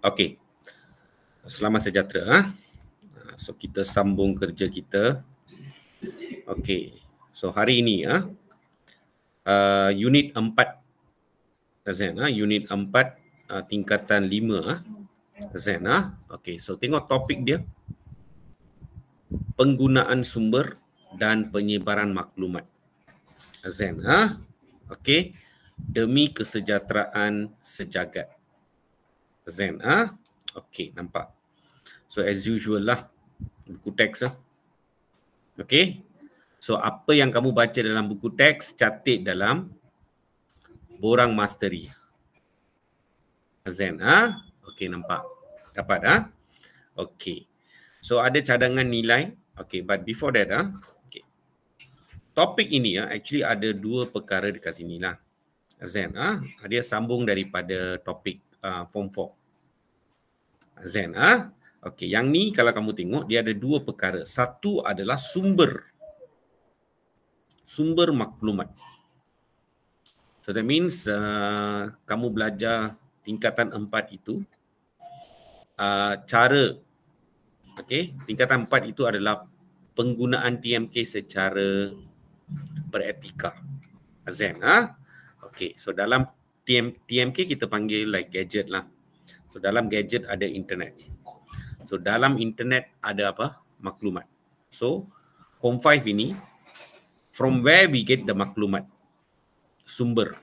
Okey. Selamat sejahtera. So kita sambung kerja kita. Okey. So hari ini unit 4 Zain, unit 4 tingkatan 5 Zain. Okey, so tengok topik dia. Penggunaan sumber dan penyebaran maklumat. Zain, okey. Demi kesejahteraan sejagat. Zain, okey, nampak. So as usual lah, buku teks okey. So apa yang kamu baca dalam buku teks, catat dalam borang mastery. Zain, okey, nampak. Dapat okey. So ada cadangan nilai. Okey, but before that okey. Topik ini actually ada dua perkara dekat sini lah. Zain, dia sambung daripada topik form 4. Zain, okey, yang ni kalau kamu tengok dia ada dua perkara. Satu adalah sumber maklumat. So that means kamu belajar tingkatan 4 itu cara, okey, tingkatan 4 itu adalah penggunaan TMK secara beretika. Zain, okey, so dalam TMK kita panggil like gadget lah. So dalam gadget ada internet. So dalam internet ada apa? Maklumat. So form 5 ini, from where we get the maklumat? Sumber.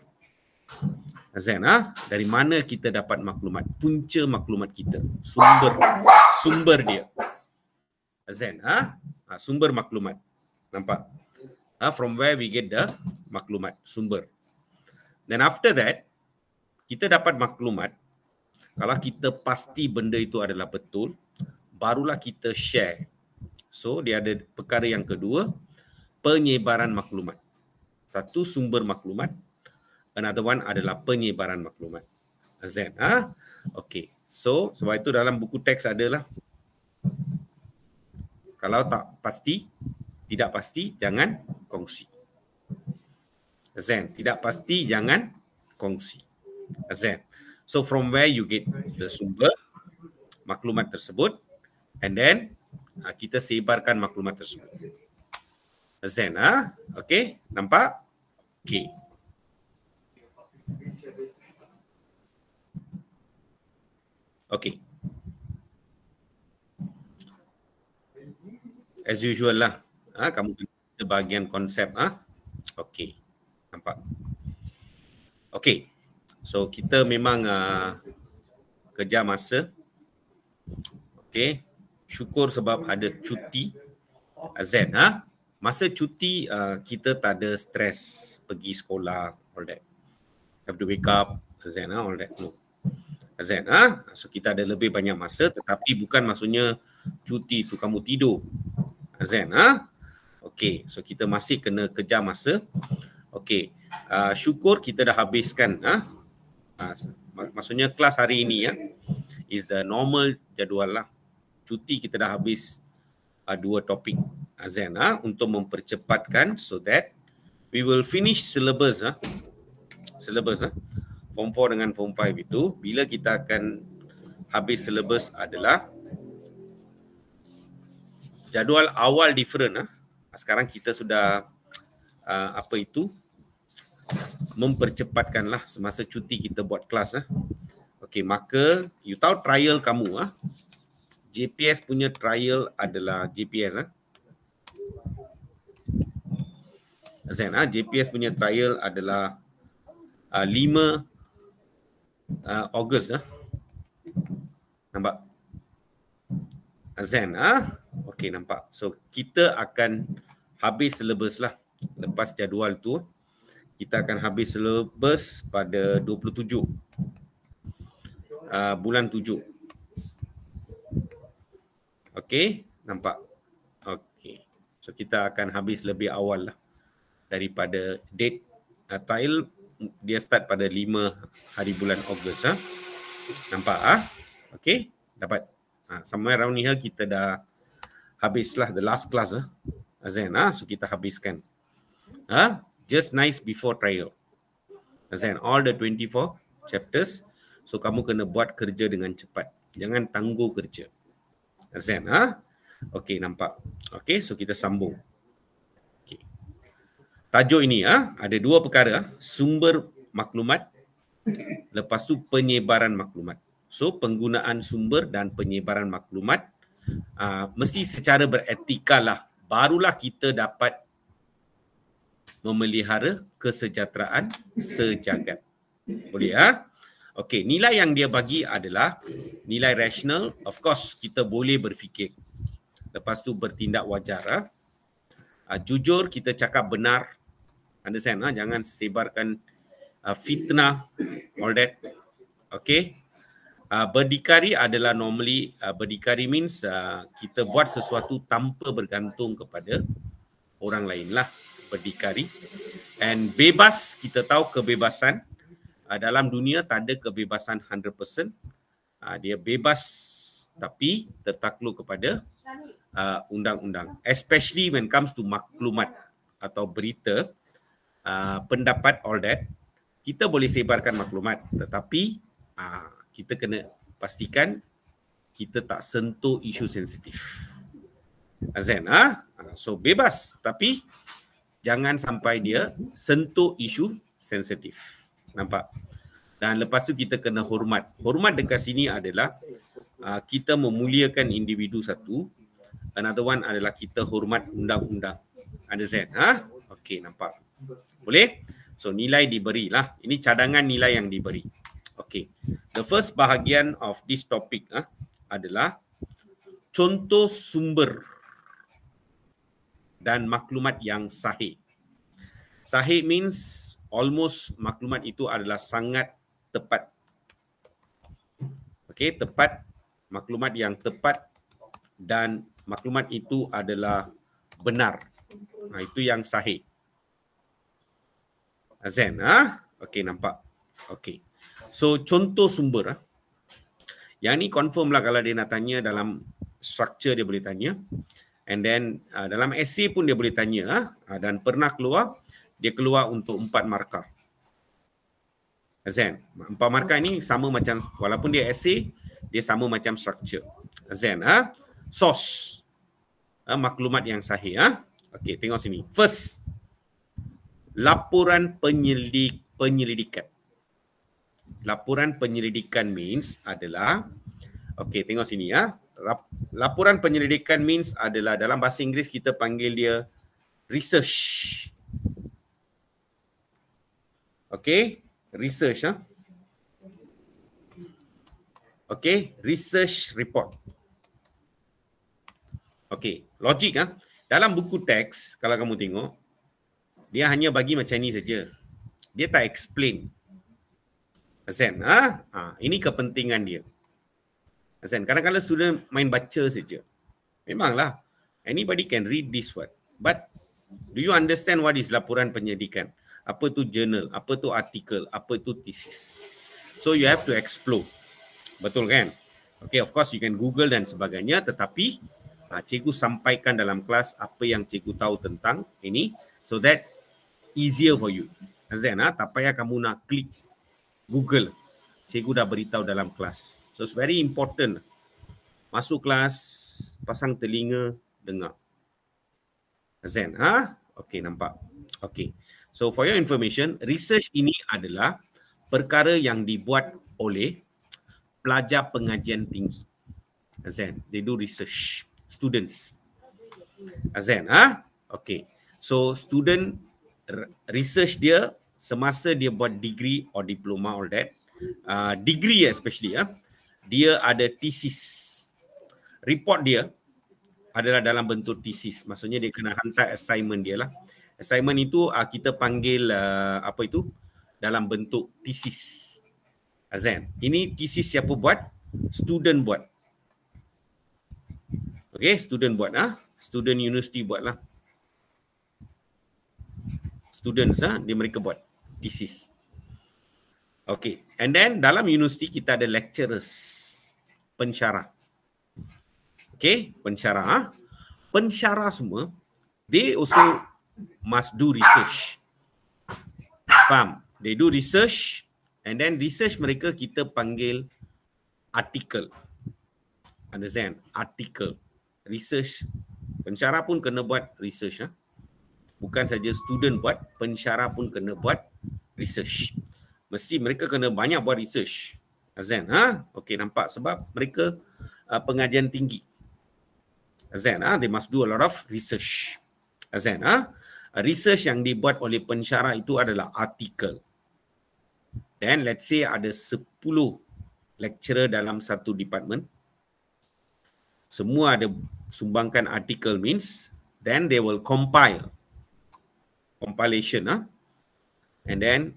Zain, dari mana kita dapat maklumat? Punca maklumat kita. Sumber dia. Zain, sumber maklumat. Nampak? From where we get the maklumat, sumber. Then after that, kita dapat maklumat. Kalau kita pasti benda itu adalah betul, barulah kita share. So dia ada perkara yang kedua, penyebaran maklumat. Satu sumber maklumat, another one adalah penyebaran maklumat. Zain, okey. So sebab itu dalam buku teks adalah, kalau tak pasti, tidak pasti, jangan kongsi. Zain, tidak pasti, jangan kongsi. Zain. So from where you get the sumber maklumat tersebut, and then kita sebarkan maklumat tersebut. Zain, okey, nampak? Okey. Okey. As usual lah, kamu bahagian konsep okey. Nampak? Okey. So kita memang kejar masa. Okey. Syukur sebab ada cuti. Zain, masa cuti kita tak ada stres pergi sekolah, all that. Have to wake up, Zain, all that. No. Zain, so kita ada lebih banyak masa, tetapi bukan maksudnya cuti tu kamu tidur. Zain, okey, so kita masih kena kejar masa. Okey, syukur kita dah habiskan maksudnya kelas hari ini is the normal jadual lah. Cuti kita dah habis 2 topik Zain, untuk mempercepatkan so that we will finish syllabus form 4 dengan form 5 itu. Bila kita akan habis syllabus adalah jadual awal different. Sekarang kita sudah mempercepatkanlah semasa cuti kita buat kelas. Okey, maka you tahu trial kamu JPS punya trial adalah JPS Zain, JPS punya trial adalah 5 Ogos nampak? Zain, okey, nampak. So kita akan habis syllabus lah. Lepas jadual tu kita akan habis syllabus pada 27 bulan 7. Okey, nampak? Okey. So kita akan habis lebih awal lah daripada date trial. Dia start pada 5 hari bulan Ogos. Nampak? Okey, dapat. Somewhere around here kita dah habislah the last class Zain, so kita habiskan. Just nice before trial. Zain, all the 24 chapters So kamu kena buat kerja dengan cepat. Jangan tangguh kerja. Azan, Okey, nampak. Okey, so kita sambung. Okay. Tajuk ini ada dua perkara, sumber maklumat, lepas tu penyebaran maklumat. So penggunaan sumber dan penyebaran maklumat mesti secara beretika lah. Barulah kita dapat memelihara kesejahteraan sejagat. Boleh Okey, nilai yang dia bagi adalah nilai rasional. Of course, kita boleh berfikir. Lepas tu bertindak wajar. Jujur, kita cakap benar. Understand? Jangan sebarkan fitnah, all that. Okey. Berdikari adalah normally, berdikari means kita buat sesuatu tanpa bergantung kepada orang lain lah. Berdikari. And bebas, kita tahu kebebasan. Dalam dunia tak ada kebebasan 100%. Dia bebas tapi tertakluk kepada undang-undang. Especially when comes to maklumat atau berita, pendapat, all that. Kita boleh sebarkan maklumat tetapi kita kena pastikan kita tak sentuh isu sensitif. Azan, so bebas tapi jangan sampai dia sentuh isu sensitif. Nampak? Dan lepas tu kita kena hormat. Hormat dekat sini adalah kita memuliakan individu satu. Another one adalah kita hormat undang-undang. Understand? Okey, nampak? Boleh? So nilai diberilah. Ini cadangan nilai yang diberi. Okey. The first bahagian of this topic adalah contoh sumber dan maklumat yang sahih. Sahih means almost maklumat itu adalah sangat tepat. Okey, tepat. Maklumat yang tepat dan maklumat itu adalah benar. Itu yang sahih. Azan, Okey, nampak? Okey. So, contoh sumber. Yang ni confirm lah kalau dia nak tanya dalam structure dia boleh tanya. And then dalam essay pun dia boleh tanya. Dan pernah keluar, dia keluar untuk 4 markah. Azan, 4 markah ni sama macam, walaupun dia essay, dia sama macam structure. Azan, source. Maklumat yang sahih. Okey, tengok sini. First, laporan penyelidikan. Laporan penyelidikan means adalah, okey, tengok sini laporan penyelidikan means adalah dalam bahasa Inggeris kita panggil dia research. Okey, research Okey, research report. Okey, logik dalam buku teks kalau kamu tengok dia hanya bagi macam ni saja. Dia tak explain. Azan, ini kepentingan dia. Azan, kadang-kadang student main baca saja. Memanglah, anybody can read this word. But do you understand what is laporan penyelidikan? Apa tu jurnal? Apa tu artikel? Apa tu thesis? So you have to explore. Betul kan? Okay, of course you can Google dan sebagainya. Tetapi cikgu sampaikan dalam kelas apa yang cikgu tahu tentang ini. So that easier for you. Azan, tak payah kamu nak klik Google. Cikgu dah beritahu dalam kelas. So it's very important. Masuk kelas, pasang telinga, dengar. Azan, Okey, nampak. Okey. So for your information, research ini adalah perkara yang dibuat oleh pelajar pengajian tinggi. Azan, they do research. Students. Azan, Okey. So student research dia semasa dia buat degree or diploma all that. Degree especially dia ada thesis. Report dia adalah dalam bentuk thesis. Maksudnya dia kena hantar assignment dia lah. Assignment itu kita panggil apa itu? Dalam bentuk thesis. Azan, ini thesis siapa buat? Student buat. Okey, student buat student university buat lah. Students dia mereka buat thesis. Okay, and then dalam universiti kita ada lecturers, pensyarah. Okay, pensyarah. Pensyarah semua, they also must do research. Faham? They do research And then research mereka kita panggil article. Understand? Article. Research. Pensyarah pun kena buat research. Bukan saja student buat, pensyarah pun kena buat research. Mesti mereka kena banyak buat research. Azan, okey, nampak sebab mereka pengajian tinggi. Azan, they must do a lot of research. Azan, research yang dibuat oleh pensyarah itu adalah artikel. Dan let's say ada 10 lecturer dalam satu department. Semua ada sumbangkan artikel means then they will compilation and then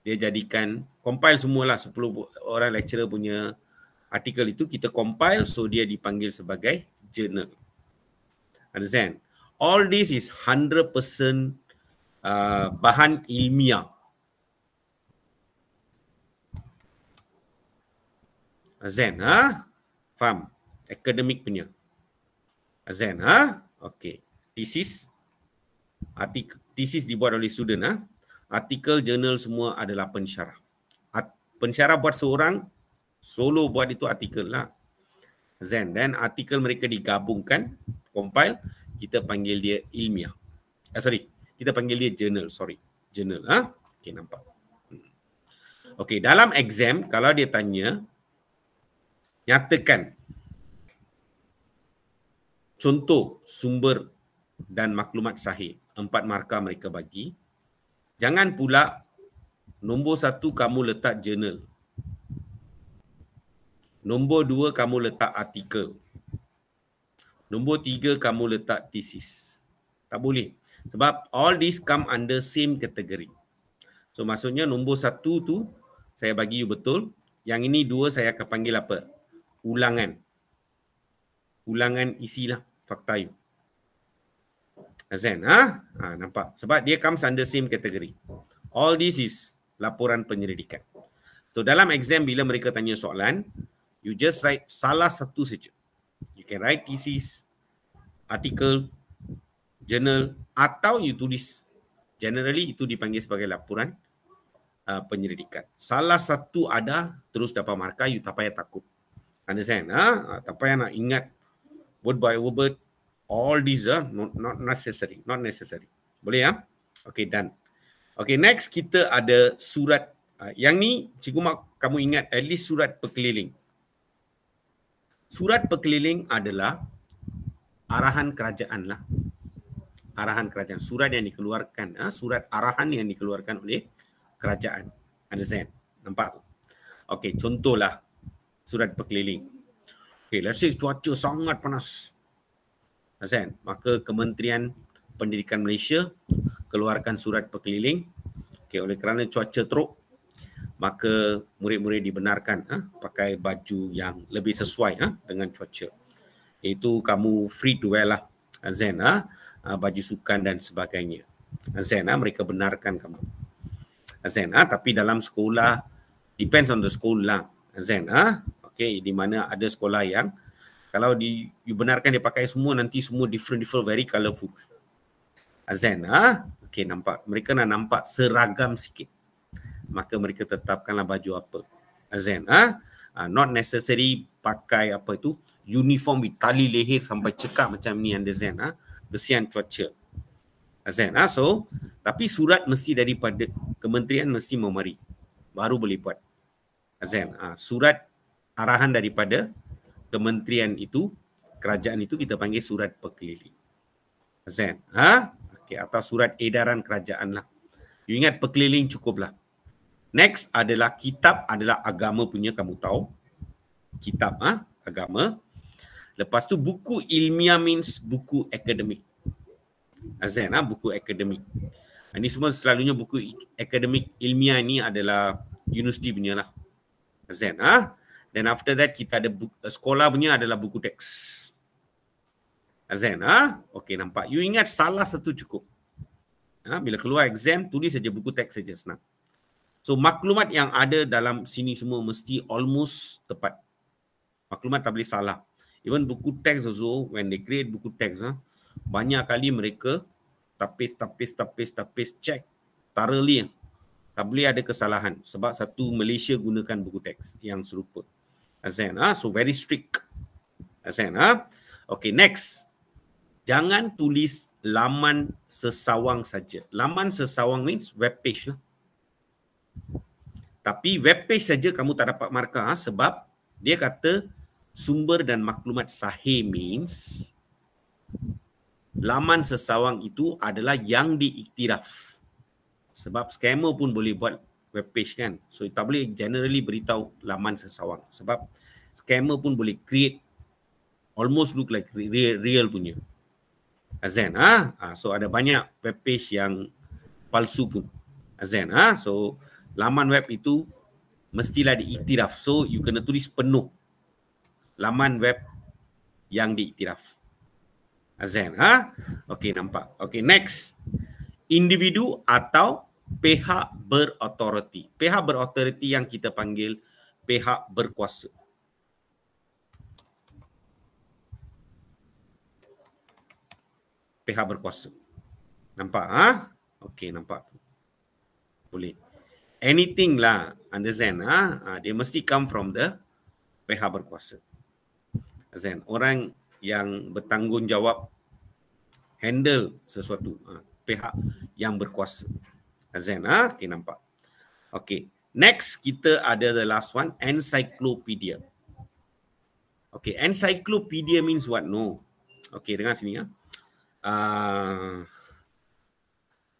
dia jadikan compile semualah 10 orang lecturer punya artikel itu kita compile, so dia dipanggil sebagai journal. Understand? All this is 100% bahan ilmiah. Azan, faham? Akademik punya. Azan, okey. Thesis dibuat oleh student, artikel, jurnal semua adalah pensyarah. Pensyarah buat seorang, solo buat itu artikel lah. Azan, dan artikel mereka digabungkan, compile, kita panggil dia ilmiah. Kita panggil dia journal, journal, okey, nampak. Okey, dalam exam kalau dia tanya nyatakan contoh sumber dan maklumat sahih, 4 markah mereka bagi. Jangan pula nombor 1 kamu letak journal. Nombor 2 kamu letak artikel. Nombor 3 kamu letak thesis. Tak boleh. Sebab all this come under same category. So maksudnya nombor 1 tu saya bagi you betul. Yang ini 2 saya akan panggil apa? Ulangan. Ulangan isilah fakta you. Azan, nampak? Sebab dia comes under same category. All this is laporan penyelidikan. So dalam exam bila mereka tanya soalan, you just write salah satu saja. You can write thesis, article, journal, atau you tulis. Generally itu dipanggil sebagai laporan penyelidikan. Salah satu ada, terus dapat markah, you tak payah takut. Understand? Tak payah nak ingat word by word. All these are not necessary. Not necessary. Boleh ya? Okay, done. Okay, next kita ada surat. Yang ni, Cikgu Mak, kamu ingat at least surat berkeliling. Surat berkeliling adalah arahan kerajaan lah. Arahan kerajaan. Surat yang dikeluarkan. Surat arahan yang dikeluarkan oleh kerajaan. Understand? Nampak tu? Okay, contohlah surat berkeliling. Okay, let's say cuaca sangat panas. Understand? Maka Kementerian Pendidikan Malaysia keluarkan surat berkeliling. Okay, oleh kerana cuaca teruk, maka murid-murid dibenarkan pakai baju yang lebih sesuai dengan cuaca. Iaitu kamu free to wear lah. Azan, baju sukan dan sebagainya. Azan, mereka benarkan kamu. Azan, tapi dalam sekolah, depends on the school lah. Azan, okay, di mana ada sekolah yang kalau dibenarkan dia pakai semua, nanti semua different, very colourful. Azan, okay, nampak. Mereka nak nampak seragam sikit. Maka mereka tetapkanlah baju apa. Azan, not necessary pakai apa itu, uniform with tali leher sampai cekak macam ni, understand? Kesian cuaca. Azan, so, tapi surat mesti daripada kementerian mesti memari. Baru boleh buat. Azan, surat arahan daripada kementerian itu, kerajaan itu kita panggil surat berkeliling. Azan, okay, atau surat edaran kerajaan lah. You ingat berkeliling cukuplah. Next adalah kitab, adalah agama punya, kamu tahu. Kitab, agama. Lepas tu buku ilmiah means buku akademik. Azan, buku akademik. Ini semua selalunya buku akademik ilmiah ini adalah universiti punya lah. Azan, dan after that kita ada sekolah punya adalah buku teks. Azan, okey, nampak. You ingat salah satu cukup. Bila keluar exam, tulis saja buku teks saja, senang. So maklumat yang ada dalam sini semua mesti almost tepat. Maklumat tak boleh salah. Even buku teks also, when they create buku teks, banyak kali mereka tapis, check thoroughly. Tak boleh ada kesalahan sebab satu Malaysia gunakan buku teks yang serupa. Azan, so very strict. Azan, okay, next. Jangan tulis laman sesawang saja. Laman sesawang means web page lah. Tapi web page saja kamu tak dapat markah sebab dia kata sumber dan maklumat sahih means laman sesawang itu adalah yang diiktiraf. Sebab scammer pun boleh buat web page kan. So tak boleh generally beritahu laman sesawang sebab scammer pun boleh create almost look like real punya. Azan, so ada banyak web page yang palsu pun. Azan, so laman web itu mestilah diiktiraf. So you kena tulis penuh laman web yang diiktiraf. Azan, okey, nampak. Okey, next. Individu atau pihak berautoriti. Pihak berautoriti yang kita panggil pihak berkuasa. Pihak berkuasa. Nampak? Okey, nampak. Boleh. Anything lah, understand? Dia mesti come from the pihak berkuasa. Understand? Orang yang bertanggungjawab handle sesuatu. Pihak yang berkuasa. Understand? Okey, nampak. Okey. Next, kita ada the last one, encyclopedia. Okey, encyclopedia means what? No. Okey, dengar sini.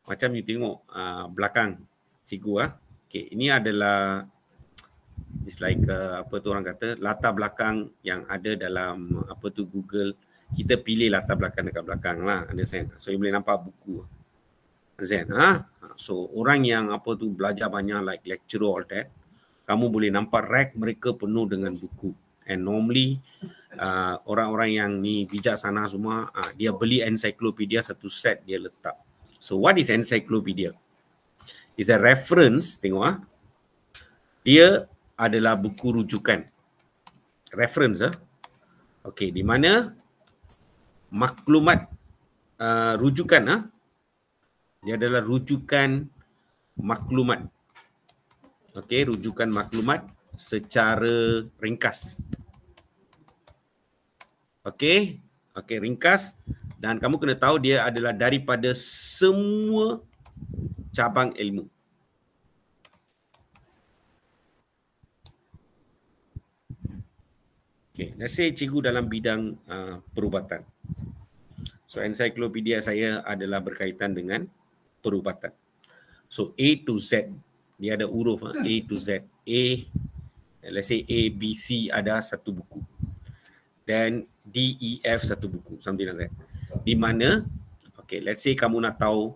Macam you tengok belakang cikgu. Okay, ini adalah it's like apa tu orang kata latar belakang yang ada dalam apa tu Google. Kita pilih latar belakang dekat belakang lah, understand? So you boleh nampak buku. Understand? So orang yang apa tu belajar banyak like lecturer all that, kamu boleh nampak rack mereka penuh dengan buku. And normally orang-orang yang ni bijaksana semua, dia beli encyclopedia satu set dia letak. So what is encyclopedia? Is a reference, tengok dia adalah buku rujukan. Reference okey, di mana maklumat rujukan dia adalah rujukan maklumat. Okey, rujukan maklumat secara ringkas. Okey, ringkas, dan kamu kena tahu dia adalah daripada semua cabang ilmu. Okay, let's say cikgu dalam bidang perubatan. So encyclopedia saya adalah berkaitan dengan perubatan. So A to Z, dia ada huruf A to Z. A, let's say A, B, C ada satu buku. Dan D, E, F satu buku, something like that. Di mana, okay, let's say kamu nak tahu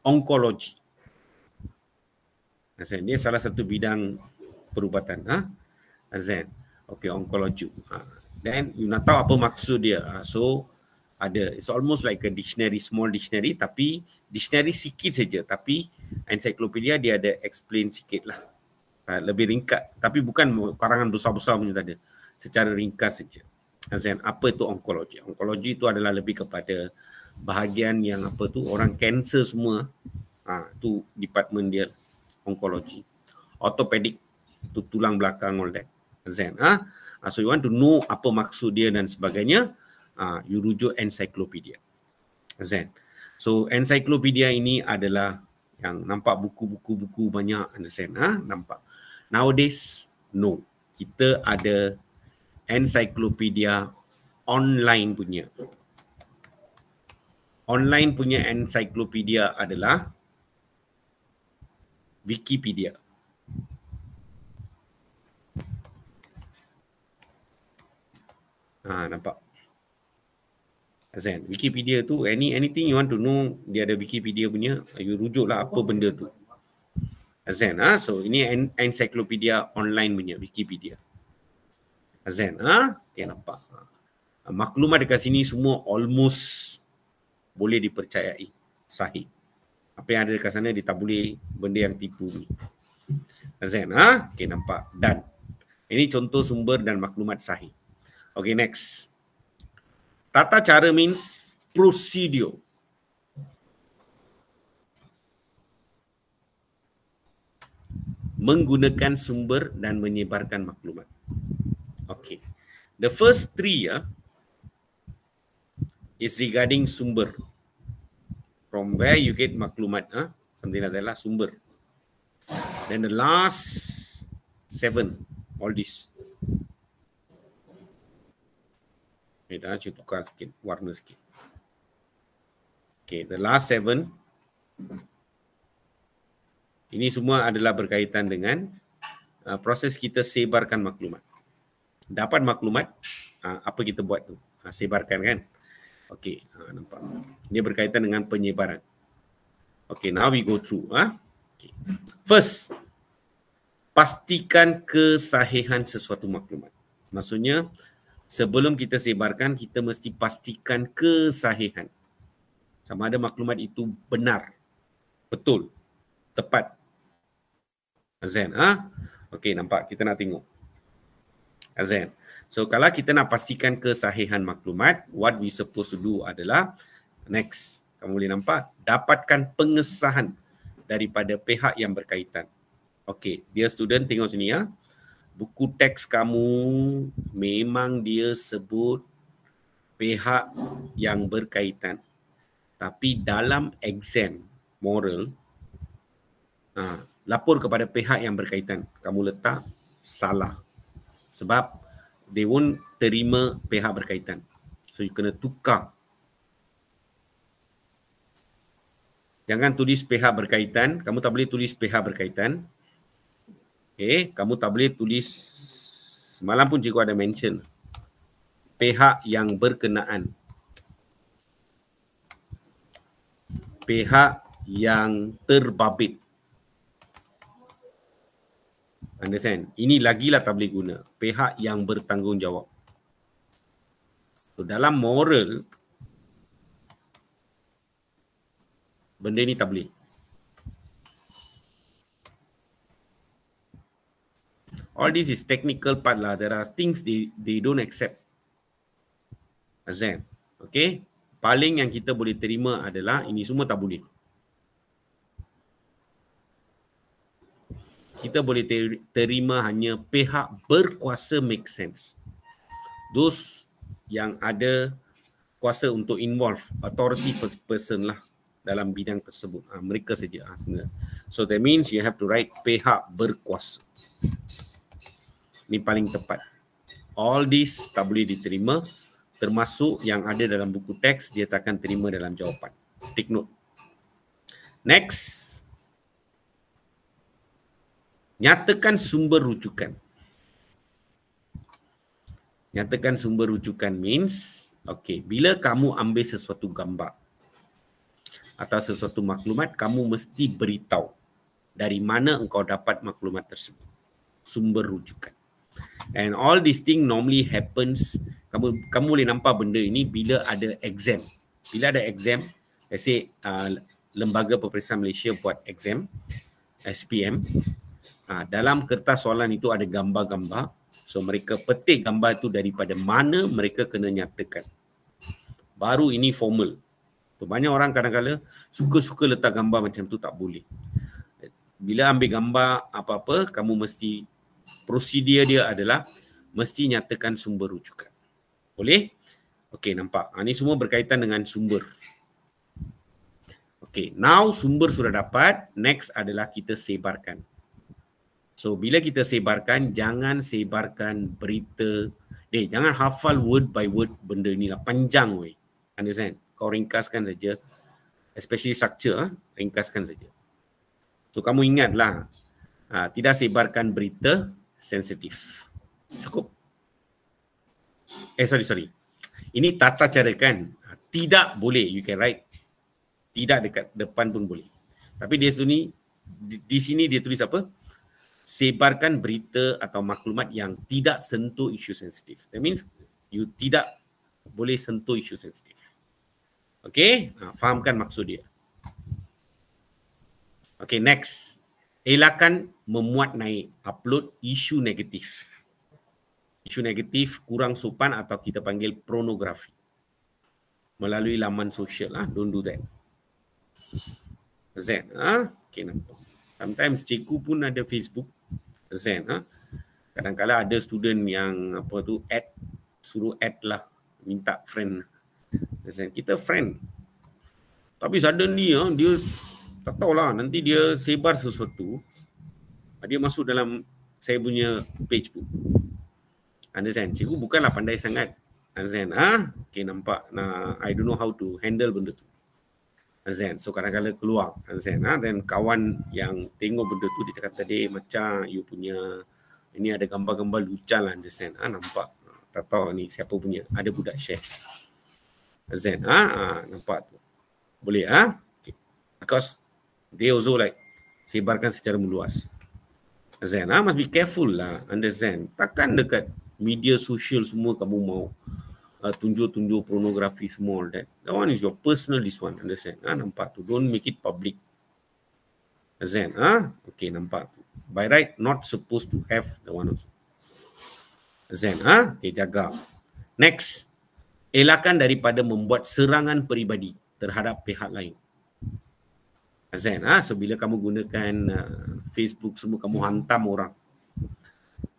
onkologi. Dia salah satu bidang perubatan. Azan. Okay, onkologi. Then you nak tahu apa maksud dia. So ada, it's almost like a dictionary, small dictionary, tapi dictionary sikit saja, tapi encyclopedia dia ada explain sikit lah. Lebih ringkas, tapi bukan karangan besar-besar punya, tak ada. Secara ringkas saja. Azan, apa itu onkologi? Onkologi itu adalah lebih kepada bahagian yang apa tu, orang kanser semua, tu department dia, onkologi. Ortopedik, itu tulang belakang, all that. Azan, so you want to know apa maksud dia dan sebagainya, you rujuk encyclopedia. Azan. So encyclopedia ini adalah yang nampak buku-buku banyak, understand? Nampak. Nowadays, no. Kita ada encyclopedia online punya. Online punya encyclopedia adalah Wikipedia. Nampak? Azan, Wikipedia tu anything you want to know, dia ada Wikipedia punya, you rujuklah apa benda tu. Azan, so ini encyclopedia online punya Wikipedia. Azan, okay, nampak. Maklumat dekat sini semua almost boleh dipercayai, sahih. Apa yang ada dekat sana dia tak boleh benda yang tipu ni. Azan, okay, nampak. Dan ini contoh sumber dan maklumat sahih. Okay, next. Tata cara means procedure. menggunakan sumber dan menyebarkan maklumat. Okay. The first three is regarding sumber. From where you get maklumat, something like that lah, sumber. Then the last 7, all this. Saya tukar sikit, warna sikit. Okay, the last 7. Ini semua adalah berkaitan dengan proses kita sebarkan maklumat. Dapat maklumat, apa kita buat tu? Sebarkan kan? Okay, nampak. Dia berkaitan dengan penyebaran. Okay, now we go through. Okay. First, pastikan kesahihan sesuatu maklumat. Maksudnya, sebelum kita sebarkan, kita mesti pastikan kesahihan. Sama ada maklumat itu benar, betul, tepat. Azan, Okey, nampak, kita nak tengok. Azan. So, kalau kita nak pastikan kesahihan maklumat, what we supposed to do adalah, next, kamu boleh nampak, dapatkan pengesahan daripada pihak yang berkaitan. Okey, dear student, tengok sini buku teks kamu memang dia sebut pihak yang berkaitan. Tapi dalam exam moral, lapor kepada pihak yang berkaitan. Kamu letak salah. Sebab they won't terima pihak berkaitan. So you kena tukar. Jangan tulis pihak berkaitan. Kamu tak boleh tulis pihak berkaitan. Okay, kamu tak boleh tulis, semalam pun cikgu ada mention, pihak yang berkenaan. Pihak yang terbabit. Understand? Ini lagilah tak boleh guna. Pihak yang bertanggungjawab. So, dalam moral, benda ni tak boleh. All this is technical part lah. There are things they don't accept. Azan. Okay? Paling yang kita boleh terima adalah ini semua tak boleh. Kita boleh terima hanya pihak berkuasa make sense. Those yang ada kuasa untuk involve, authority first person lah dalam bidang tersebut. Mereka saja sebenarnya. So that means you have to write pihak berkuasa. Ini paling tepat. All this tak boleh diterima, termasuk yang ada dalam buku teks, dia takkan terima dalam jawapan. Take note. Next. Nyatakan sumber rujukan. Nyatakan sumber rujukan means, okay, bila kamu ambil sesuatu gambar atau sesuatu maklumat, kamu mesti beritahu dari mana engkau dapat maklumat tersebut. Sumber rujukan. And all these thing normally happens, kamu boleh nampak benda ini bila ada exam. Bila ada exam, let's say Lembaga Peperiksaan Malaysia buat exam, SPM, dalam kertas soalan itu ada gambar-gambar. So mereka petik gambar itu daripada mana mereka kena nyatakan. Baru ini formal. So, banyak orang kadang-kadang suka-suka letak gambar macam tu, tak boleh. Bila ambil gambar apa-apa, kamu mesti, prosedur dia adalah mesti nyatakan sumber rujukan. Boleh? Okey, nampak. Ini semua berkaitan dengan sumber. Okey, now sumber sudah dapat. Next adalah kita sebarkan. So, bila kita sebarkan, jangan sebarkan berita. Jangan hafal word by word benda ni lah. Panjang weh. Understand? Kau ringkaskan saja. Especially structure, ringkaskan saja. So, kamu ingatlah, tidak sebarkan berita sensitif. Cukup. Sorry. Ini tata cara kan. Tidak boleh. You can write. Tidak dekat depan pun boleh. Tapi dia di sini dia tulis apa? Sebarkan berita atau maklumat yang tidak sentuh isu sensitif. That means you tidak boleh sentuh isu sensitif. Okay? Fahamkan maksud dia. Okay, next. Elakkan memuat naik, upload isu negatif. Isu negatif kurang sopan atau kita panggil pornografi. Melalui laman sosial. Don't do that. Okay, nampak. Sometimes cikgu pun ada Facebook. Understand? Kadang-kadang ada student yang suruh add lah, minta friend. Understand? Kita friend. Tapi suddenly dia tak tahulah, nanti dia sebar sesuatu. Dia masuk dalam saya punya page pun. Understand? Cikgu bukanlah pandai sangat. Understand? Okay, nampak. Nah, I don't know how to handle benda tu. Understand? So kadang-kadang keluar. Understand? Dan kawan yang tengok benda tu, dia cakap tadi macam you punya, ini ada gambar-gambar lucah lah. Understand? Nampak. Tak tahu ni siapa punya. Ada budak share. Understand? Nampak tu. Boleh? Okay. Because they also like sebarkan secara meluas. Understand? Must be careful lah. Understand? Takkan dekat media sosial semua kamu mau tunjuk-tunjuk pornografi semua all that. That one is your personal this one. Understand? Nampak tu. Don't make it public. Understand? Okay, nampak tu. By right, not supposed to have the one also. Understand? Okay, jaga. Next. Elakkan daripada membuat serangan peribadi terhadap pihak lain. Understand? So bila kamu gunakan Facebook semua, kamu hantam orang.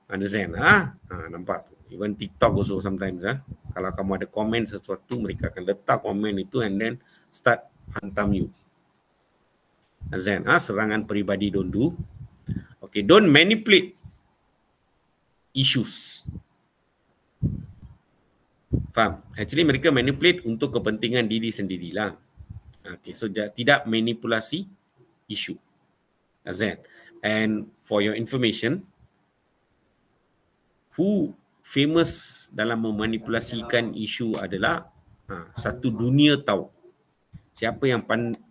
Understand? Nampak tu. Even TikTok also sometimes. Kalau kamu ada komen sesuatu, mereka akan letak komen itu and then start hantam you. Understand? Serangan peribadi don't do. Okay, don't manipulate issues. Faham? Actually mereka manipulate untuk kepentingan diri sendirilah. Okay, so tidak manipulasi isu. Understand? And for your information, who famous dalam memanipulasikan isu adalah satu dunia tahu. Siapa yang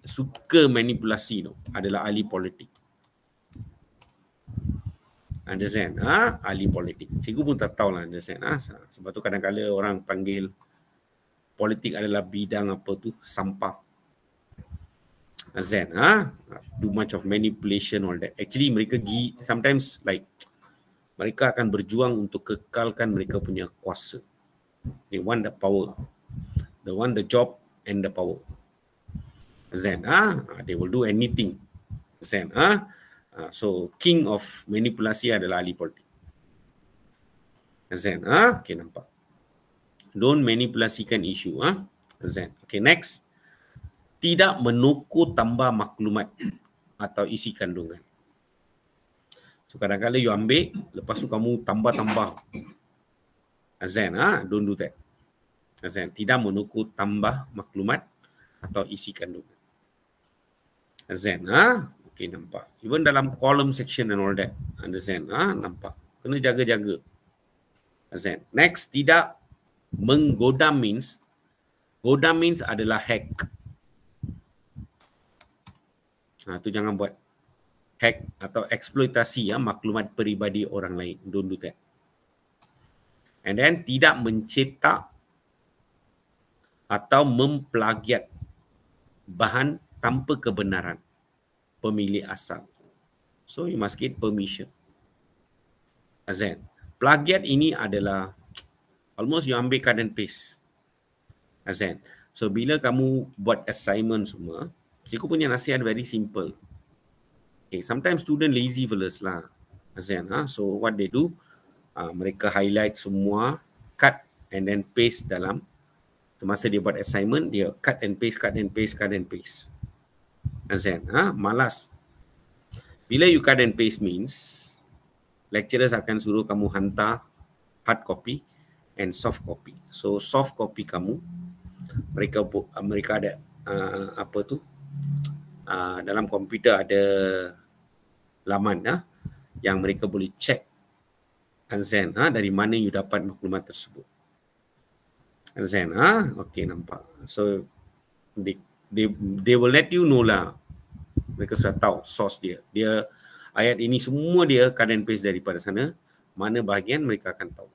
suka manipulasi tu adalah ahli politik. Understand? Ahli politik. Cikgu pun tak tahu lah. Understand? Sebab tu kadang-kadang orang panggil politik adalah bidang apa tu, sampah. Understand? Too much of manipulation all that. Actually mereka sometimes like mereka akan berjuang untuk kekalkan mereka punya kuasa. They want the power. They want the job and the power. Understand? They will do anything. Understand? So king of manipulasi adalah ahli politik. Understand? Okay, nampak. Don't manipulasikan isu. Understand? Okay, next. Tidak menokor tambah maklumat atau isi kandungan. So kadang-kadang you ambil, lepas tu kamu tambah-tambah. Azan, don't do that. Azan, tidak menokor tambah maklumat atau isi kandungan. Azan, okay, nampak. Even dalam column section and all that. Understand? Nampak. Kena jaga-jaga. Azan. Next, tidak menggoda means. Goda means adalah hack. Tu jangan buat. Hack atau eksploitasi maklumat peribadi orang lain. Don't do that. And then tidak mencetak atau memplagiat bahan tanpa kebenaran pemilik asal. So you must get permission. Azan. Plagiat ini adalah almost you ambil cut and paste. Azan. So bila kamu buat assignment semua, cikgu punya nasihat very simple. Okay, sometimes student lazy fellas lah. Azan, so what they do, mereka highlight semua, cut and then paste dalam. Semasa dia buat assignment, dia cut and paste, cut and paste, cut and paste. Azan, malas. Bila you cut and paste means, lecturers akan suruh kamu hantar hard copy and soft copy. So soft copy kamu, mereka ada dalam komputer ada laman yang mereka boleh check Azan, dari mana you dapat maklumat tersebut. Azan, okay, nampak. So they will let you know lah. Mereka sudah tahu source dia. Dia ayat ini semua dia cut and paste daripada sana. Mana bahagian mereka akan tahu.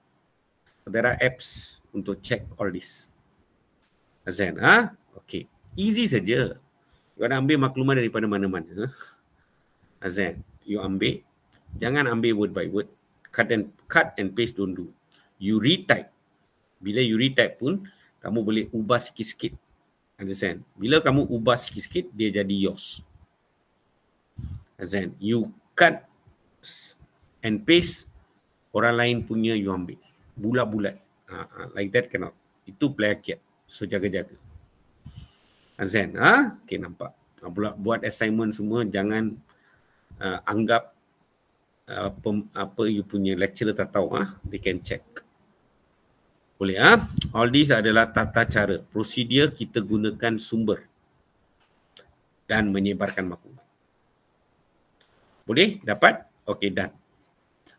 There are apps untuk check all this. Azan, okay. Easy saja. You nak ambil maklumat daripada mana-mana. Azan, you ambil. Jangan ambil word by word. Cut and paste don't do. You retype. Bila you retype pun, kamu boleh ubah sikit-sikit. Understand? Bila kamu ubah sikit-sikit, dia jadi yours. Azan, you cut and paste, orang lain punya you ambil. Bulat-bulat. Like that cannot. Itu plagiat. So jaga-jaga. Azan, okay, nampak. Buat assignment semua, jangan anggap apa you punya lecturer tak tahu. They can check. Boleh. All these adalah tata cara. Prosedur kita gunakan sumber dan menyebarkan maklumat. Boleh? Dapat? Okay, done.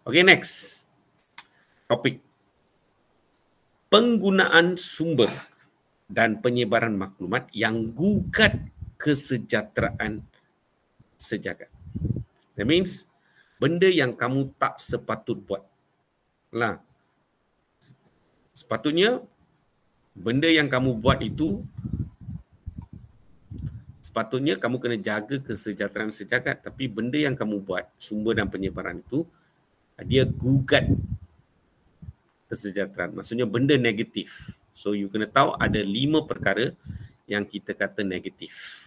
Okay, next. Topik. Penggunaan sumber dan penyebaran maklumat yang gugat kesejahteraan sejagat. That means, benda yang kamu tak sepatut buat. Lah. Sepatutnya, benda yang kamu buat itu, sepatutnya kamu kena jaga kesejahteraan sejagat, tapi benda yang kamu buat, sumber dan penyebaran itu, dia gugat kesejahteraan. Maksudnya benda negatif. So you kena tahu ada 5 perkara yang kita kata negatif.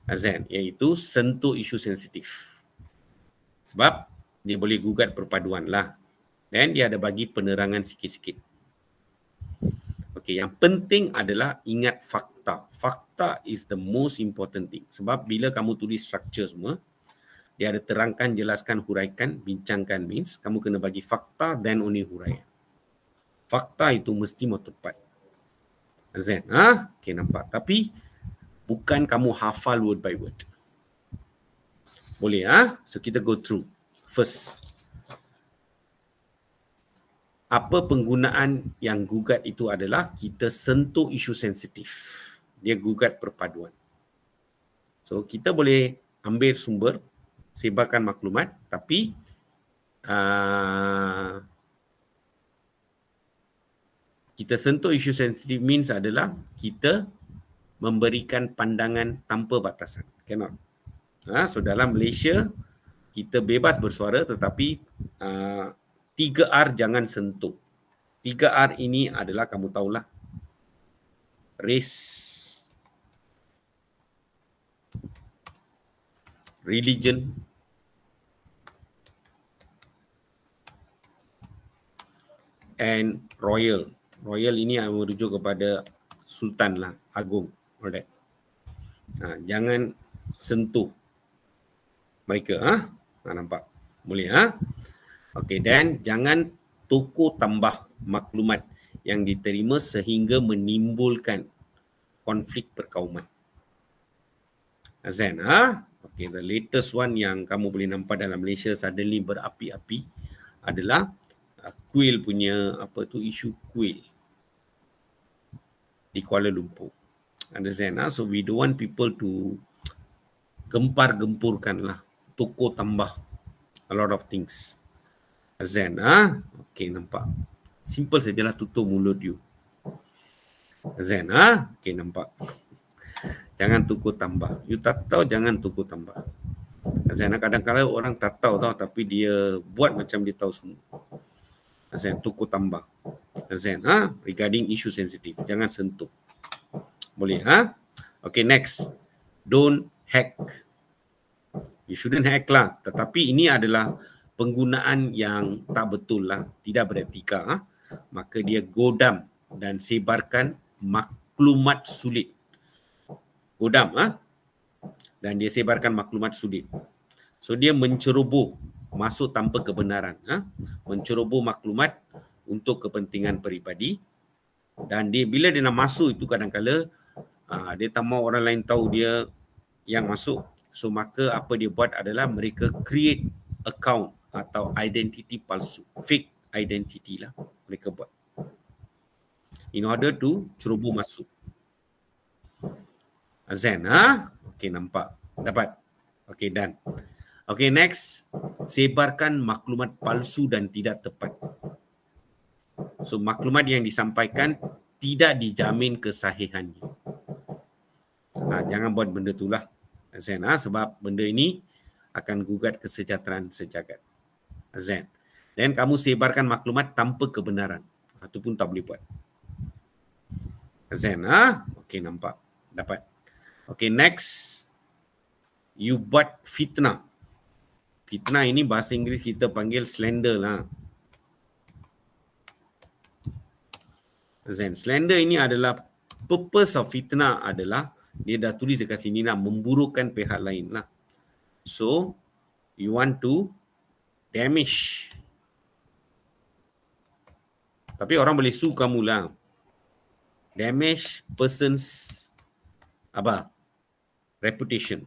Azan, iaitu sentuh isu sensitif. Sebab dia boleh gugat perpaduan lah. Dan dia ada bagi penerangan sikit-sikit. Okey, yang penting adalah ingat fakta. Fakta is the most important thing. Sebab bila kamu tulis structure semua, dia ada terangkan, jelaskan, huraikan, bincangkan means kamu kena bagi fakta then only huraian. Fakta itu mesti mau tepat. Azan, okey, nampak. Tapi bukan kamu hafal word by word. Boleh, So kita go through. First, apa penggunaan yang gugat itu adalah kita sentuh isu sensitif. Dia gugat perpaduan. So kita boleh ambil sumber, sebarkan maklumat, tapi kita sentuh isu sensitif means adalah kita memberikan pandangan tanpa batasan. Cannot. So dalam Malaysia, kita bebas bersuara tetapi 3R jangan sentuh. 3R ini adalah kamu tahulah. Race, religion, and royal. Royal ini merujuk kepada sultan lah, agung. Alright. Jangan sentuh mereka. Nampak? Boleh. Okey, dan jangan tukar tambah maklumat yang diterima sehingga menimbulkan konflik perkauman. Azan, okey, the latest one yang kamu boleh nampak dalam Malaysia suddenly berapi-api adalah kuil punya isu kuil di Kuala Lumpur. Understand? So we don't want people to gempar-gempurkan lah, tukar tambah a lot of things. Azan, okey, nampak. Simple sajalah, tutup mulut you. Azan, okey, nampak. Jangan tukar tambah. You tak tahu, jangan tukar tambah. Azan, kadang-kadang orang tak tahu tau, tapi dia buat macam dia tahu semua. Azan, tukar tambah. Azan, regarding isu sensitif, jangan sentuh. Boleh, okey, next. Don't hack. You shouldn't hack lah. Tetapi ini adalah penggunaan yang tak betul lah, tidak beretika, maka dia godam dan sebarkan maklumat sulit. Godam, dan dia sebarkan maklumat sulit. So dia menceroboh, masuk tanpa kebenaran, menceroboh maklumat untuk kepentingan peribadi, dan dia bila dia nak masuk itu kadang-kala dia tak mahu orang lain tahu dia yang masuk. So maka apa dia buat adalah mereka create account atau identity palsu, fake identity lah mereka buat in order to ceroboh masuk. Azan, okey, nampak, dapat. Okey, done. Okey, next, sebarkan maklumat palsu dan tidak tepat. So maklumat yang disampaikan tidak dijamin kesahihannya. Jangan buat benda itulah, Azan, sebab benda ini akan gugat kesejahteraan sejagat. Azan. Dan kamu sebarkan maklumat tanpa kebenaran. Itu pun tak boleh buat. Azan, okey, nampak, dapat. Okey, next. You buat fitnah. Fitnah ini bahasa Inggeris kita panggil slander lah. Slander ini adalah, purpose of fitnah adalah, dia dah tulis dekat sini nak memburukan pihak lain lah. So, you want to damage. Tapi orang boleh sue kamu lah. Damage person's apa? Reputation.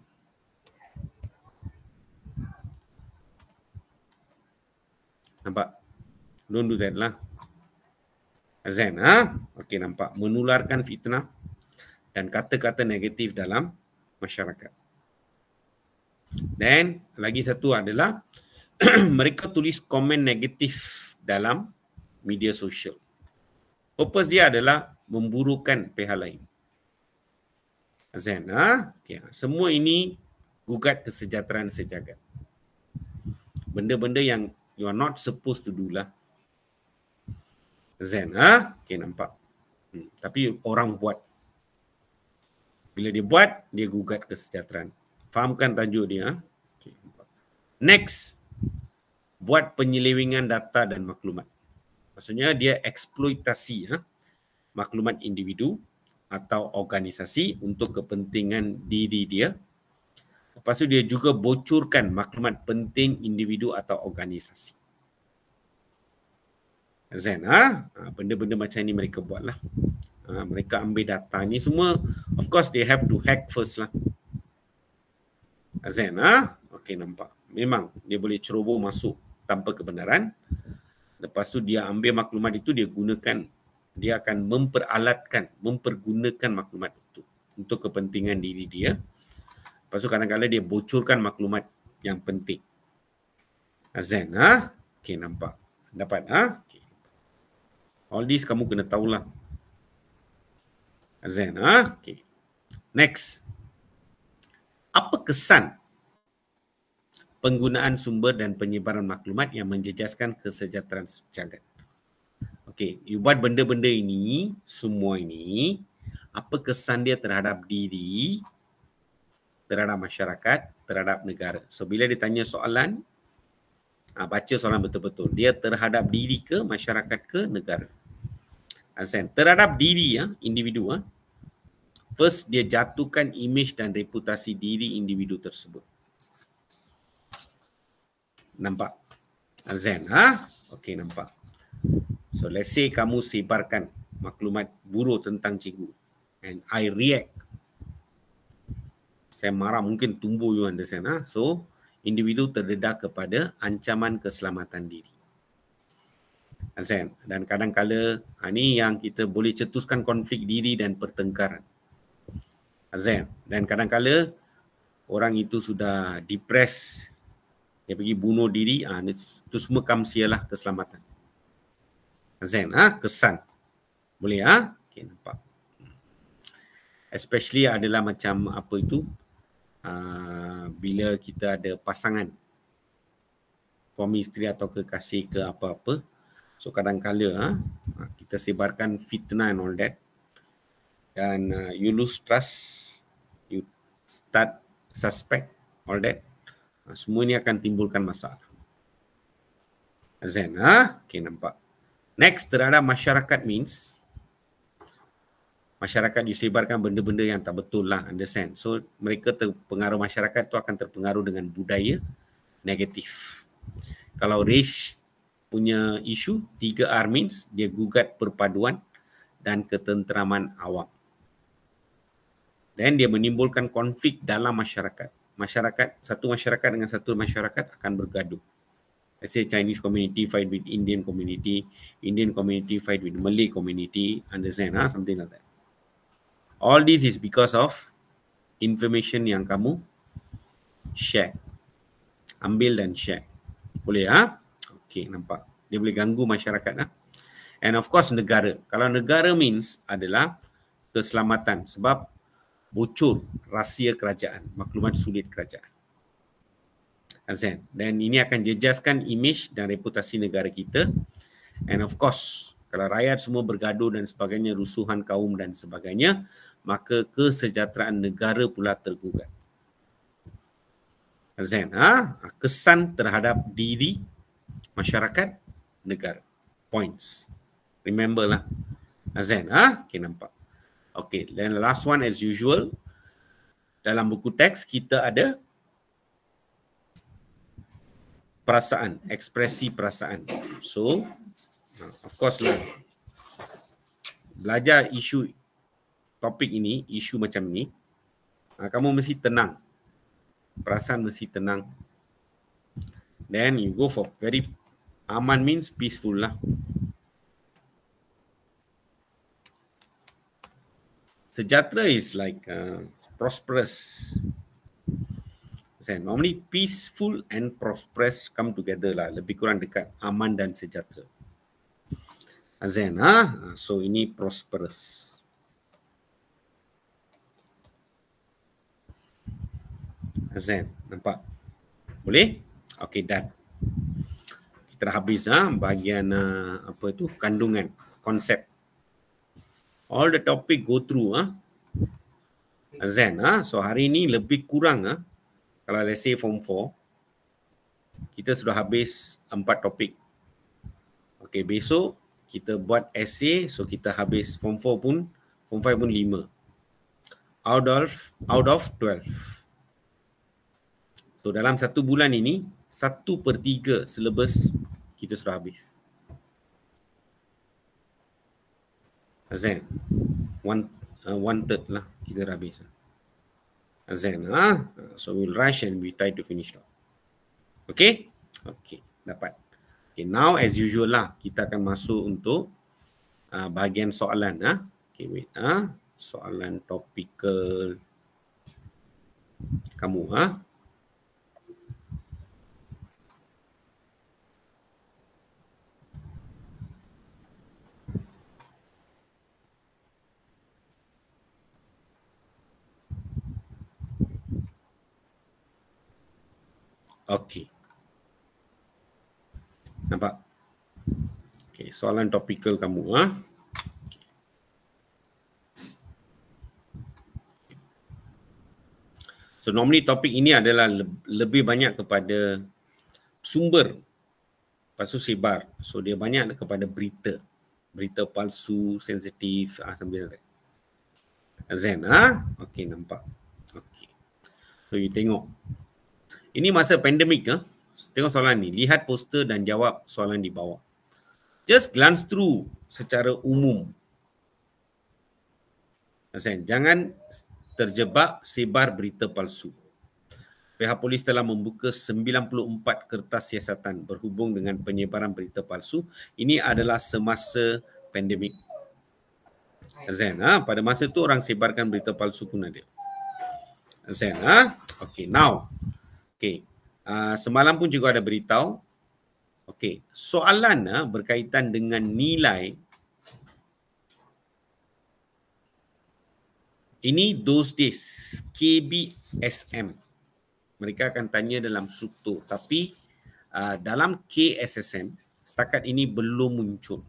Nampak? Don't do that lah. Azan, okey, nampak? Menularkan fitnah dan kata-kata negatif dalam masyarakat. Dan lagi satu adalah mereka tulis komen negatif dalam media sosial. Purpose dia adalah memburukan pihak lain. Azan, okay. Semua ini gugat kesejahteraan sejagat. Benda-benda yang you are not supposed to do lah. Azan, okay, nampak? Tapi orang buat. Bila dia buat, dia gugat kesejahteraan. Fahamkan tajuk dia. Okay. Next, buat penyelewengan data dan maklumat. Maksudnya dia eksploitasi maklumat individu atau organisasi untuk kepentingan diri dia. Lepas tu dia juga bocorkan maklumat penting individu atau organisasi. Zen, benda-benda macam ni mereka buat lah. Mereka ambil data ni semua, of course they have to hack first lah. Zen, okey, nampak. Memang dia boleh ceroboh masuk tanpa kebenaran. Lepas tu dia ambil maklumat itu, dia gunakan, dia akan mempergunakan maklumat itu untuk kepentingan diri dia. Lepas tu kadang-kadang dia bocorkan maklumat yang penting. Zen, okey, nampak. Dapat, okay. All this kamu kena tahulah. Azan, okay. Next. Apa kesan penggunaan sumber dan penyebaran maklumat yang menjejaskan kesejahteraan sejagat? Okay, you buat benda-benda ini, semua ini, apa kesan dia terhadap diri, terhadap masyarakat, terhadap negara? So, bila ditanya soalan, baca soalan betul-betul. Dia terhadap diri ke, masyarakat ke, negara? Azan, terhadap diri, individu. First, dia jatuhkan imej dan reputasi diri individu tersebut. Nampak? Azan, okey, nampak. So, let's say kamu sebarkan maklumat buruk tentang cikgu and I react. Saya marah, mungkin tumbuh, you understand. So, individu terdedah kepada ancaman keselamatan diri. Azan, dan kadang-kala ini yang kita boleh cetuskan konflik diri dan pertengkaran. Azan, dan kadang-kala orang itu sudah depres, dia pergi bunuh diri, itu semua kamsialah keselamatan. Azan, kesan. Boleh, okay, nampak. Especially adalah macam apa itu, bila kita ada pasangan, suami isteri atau kekasih ke apa-apa. So kadang-kala kita sebarkan fitnah and all that. Dan you lose trust, you start suspect, all that. Semua ini akan timbulkan masalah. Azan, okay, nampak. Next, terhadap masyarakat means, masyarakat disebarkan benda-benda yang tak betul lah, understand. So mereka terpengaruh, masyarakat tu akan terpengaruh dengan budaya negatif. Kalau race punya isu, 3R means dia gugat perpaduan dan ketenteraman awam. Dan dia menimbulkan konflik dalam masyarakat. Satu masyarakat dengan satu masyarakat akan bergaduh. Let's say Chinese community fight with Indian community fight with Malay community, understand, something like that. All this is because of information yang kamu share. Ambil dan share. Boleh, okay, nampak. Dia boleh ganggu masyarakat. And of course negara. Kalau negara means adalah keselamatan. Sebab bocor rahsia kerajaan, maklumat sulit kerajaan. Azan. Dan ini akan jejaskan imej dan reputasi negara kita. And of course, kalau rakyat semua bergaduh dan sebagainya, rusuhan kaum dan sebagainya, maka kesejahteraan negara pula tergugat. Azan, kesan terhadap diri, masyarakat, negara. Points. Remember lah. Azan, okay, nampak. Okay, then last one as usual. Dalam buku teks kita ada perasaan, ekspresi perasaan. So, of course lah, belajar isu topik ini, isu macam ni, kamu mesti tenang. Perasaan mesti tenang. Then you go for very aman means peaceful lah. Sejahtera is like prosperous. Normally peaceful and prosperous come together lah. Lebih kurang dekat, aman dan sejahtera. Azan, so ini prosperous. Azan, nampak? Boleh? Okay, done. Kita dah habis bahagian apa tu, kandungan, konsep. All the topic go through Azan, so hari ni lebih kurang kalau let's say form 4 kita sudah habis 4 topik. Okay, besok kita buat essay, so kita habis form 4 pun, form 5 pun 5 out of 12. So dalam 1 bulan ini 1/3 syllabus kita sudah habis. Azan, one third lah kita dah habis. Azan, so we'll rush and we try to finish it. Okay? Okay, dapat. Okay, now as usual lah, kita akan masuk untuk bahagian soalan. Okay, wait. Soalan topikal kamu. Okay. Nampak? Okay, soalan topikal kamu. So normally topik ini adalah lebih banyak kepada sumber, lepas tu sebar. So dia banyak kepada berita. Berita palsu, sensitif, sambil Azan, okay, nampak. Okay. So you tengok. Ini masa pandemik Tengok soalan ni. Lihat poster dan jawab soalan di bawah. Just glance through secara umum. Jangan terjebak sebar berita palsu. Pihak polis telah membuka 94 kertas siasatan berhubung dengan penyebaran berita palsu. Ini adalah semasa pandemik. Pada masa tu orang sebarkan berita palsu pun ada. Okay, now. Okay. Semalam pun juga ada beritahu. Okay. Soalan berkaitan dengan nilai. Ini those days. KBSM. Mereka akan tanya dalam struktur. Tapi dalam KSSM, setakat ini belum muncul.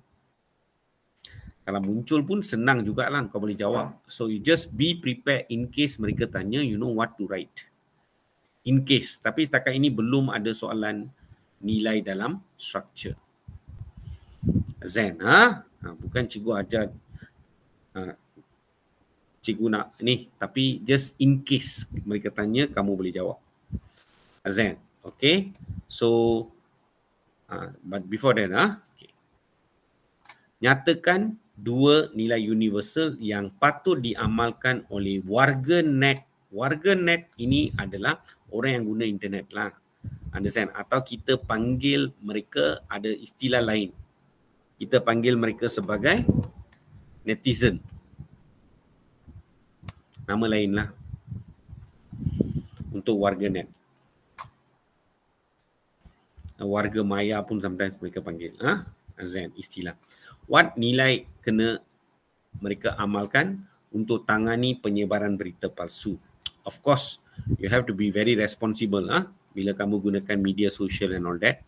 Kalau muncul pun senang jugalah kau boleh jawab. So you just be prepared in case mereka tanya, you know what to write. In case. Tapi setakat ini belum ada soalan nilai dalam structure. Zen, bukan cikgu ajar cikgu nak ni, tapi just in case mereka tanya, kamu boleh jawab. Zen, okay. So, but before that, okay. Nyatakan 2 nilai universal yang patut diamalkan oleh warga net. Warga net ini adalah orang yang guna internet lah. Understand? Atau kita panggil mereka ada istilah lain. Kita panggil mereka sebagai netizen. Nama lain lah. Untuk warga net. Warga maya pun sometimes mereka panggil. Azan, istilah. What nilai kena mereka amalkan untuk tangani penyebaran berita palsu? Of course, you have to be very responsible bila kamu gunakan media sosial and all that.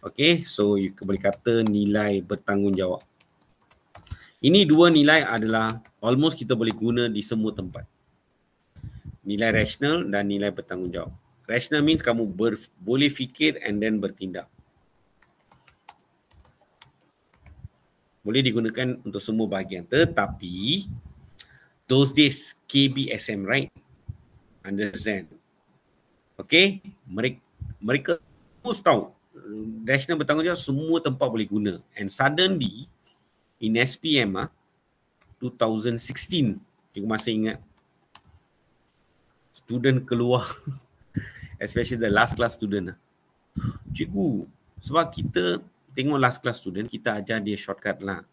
Okay, so you boleh kata nilai bertanggungjawab. Ini 2 nilai adalah almost kita boleh guna di semua tempat. Nilai rasional dan nilai bertanggungjawab. Rational means kamu boleh fikir and then bertindak. Boleh digunakan untuk semua bahagian. Tetapi those days KBSM, right? Understand? Okay? Mereka terus tahu rational bertanggungjawab semua tempat boleh guna. And suddenly in SPM 2016, cikgu masih ingat, student keluar especially the last class student. Cikgu, sebab kita tengok last class student, kita ajar dia shortcut lah.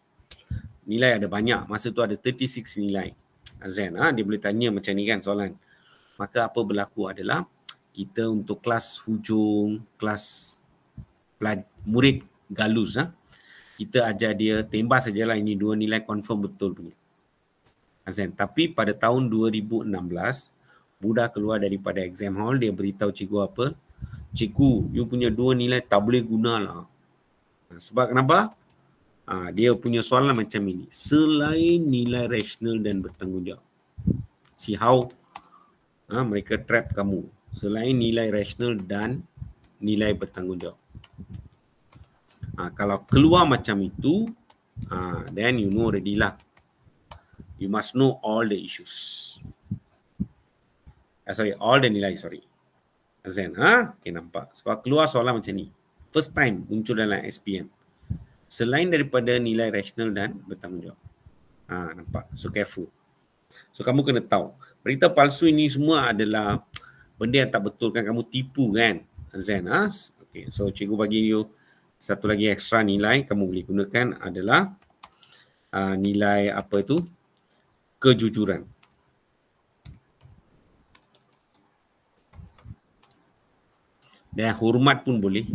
Nilai ada banyak. Masa tu ada 36 nilai. Azan, dia boleh tanya macam ni kan soalan. Maka apa berlaku adalah kita untuk kelas hujung, kelas murid galus, kita ajar dia tembak sajalah ini 2 nilai confirm betul punya. Azan, tapi pada tahun 2016, budak keluar daripada exam hall, dia beritahu cikgu apa? Cikgu, you punya 2 nilai tak boleh guna lah. Sebab kenapa? Dia punya soalan macam ini. Selain nilai rasional dan bertanggungjawab. See how mereka trap kamu. Selain nilai rasional dan nilai bertanggungjawab. Kalau keluar macam itu, then you know already lah. You must know all the issues. All the nilai, Azan, okay, nampak. Sebab keluar soalan macam ni. First time muncul dalam SPM. Selain daripada nilai rasional dan bertanggungjawab. Nampak? So careful. So kamu kena tahu. Berita palsu ini semua adalah benda yang tak betul kan, kamu tipu kan. Azan, okay. So cikgu bagi you satu lagi extra nilai kamu boleh gunakan adalah nilai apa itu? Kejujuran. Dan hormat pun boleh.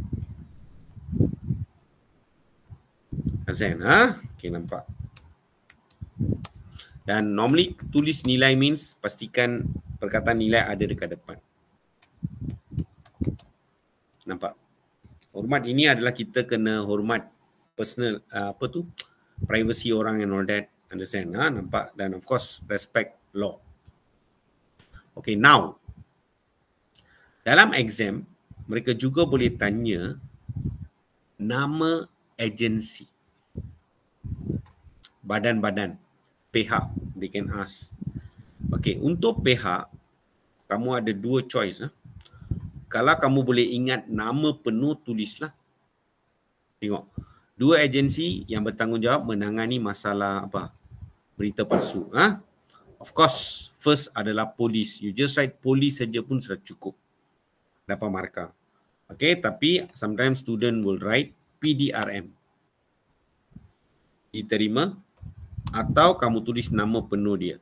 Azan, okay, nampak. Dan normally tulis nilai means pastikan perkataan nilai ada dekat depan. Nampak? Hormat ini adalah kita kena hormat personal, privacy orang and all that. Understand? Nampak? Dan of course respect law. Okay, now dalam exam mereka juga boleh tanya nama agensi, badan-badan, pihak, they can ask. Okay, untuk pihak, kamu ada 2 choice. Kalau kamu boleh ingat nama penuh, tulislah. Tengok, 2 agensi yang bertanggungjawab menangani masalah apa? Berita palsu. Of course, first adalah polis. You just write polis saja pun sudah cukup. Dapat markah. Okay, tapi sometimes student will write PDRM. Diterima. Atau kamu tulis nama penuh dia.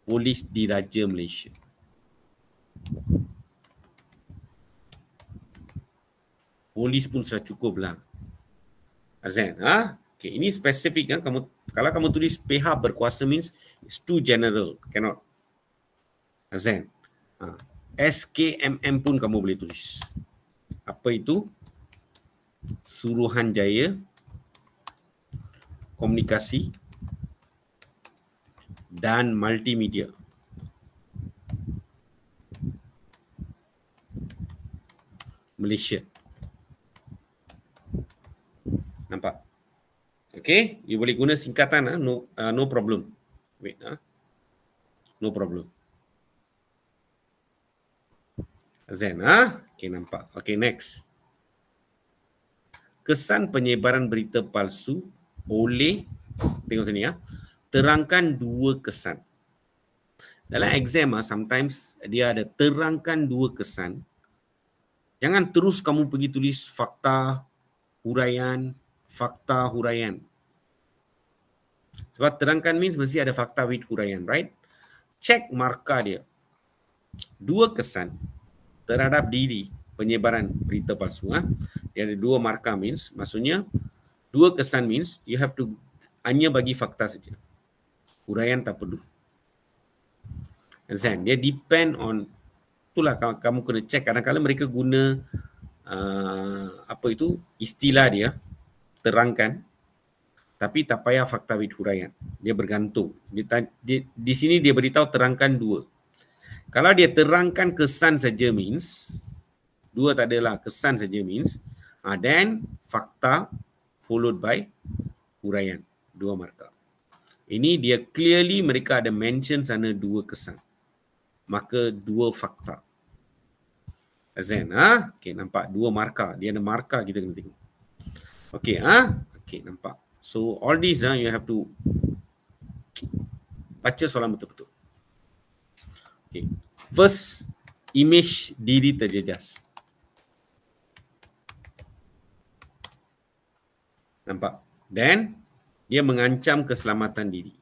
Polis Diraja Malaysia. Polis pun sudah cukup lah. Azan, okay, ini spesifik kan. Kalau kamu tulis pihak berkuasa means it's too general. Cannot. Azan. SKMM pun kamu boleh tulis. Apa itu? Suruhanjaya Komunikasi dan Multimedia. Malaysia. Nampak? Okay, you boleh guna singkatan, no problem. Wait, no problem. Azan, okay, nampak. Okay, next. Kesan penyebaran berita palsu oleh, tengok sini terangkan 2 kesan. Dalam exam sometimes dia ada terangkan 2 kesan. Jangan terus kamu pergi tulis fakta huraian. Sebab terangkan means mesti ada fakta with huraian, right? Cek markah dia. 2 kesan terhadap diri penyebaran berita palsu. Dia ada 2 markah means, maksudnya 2 kesan means you have to hanya bagi fakta saja. Huraian tak perlu. Understand? Dia depend on, itulah kamu kena check. Kadang-kadang mereka guna istilah dia, terangkan, tapi tak payah fakta with huraian. Dia bergantung. Di sini dia beritahu terangkan 2. Kalau dia terangkan kesan saja means, dua tak adalah, kesan saja means, then fakta followed by huraian, 2 markah. Ini dia clearly mereka ada mention sana 2 kesan. Maka 2 fakta. Azan, okey, nampak 2 markah. Dia ada markah, kita kena tengok. Okey, okey, nampak. So all these you have to baca soalan betul-betul. Okay. First, image diri terjejas. Nampak? Then, dia mengancam keselamatan diri.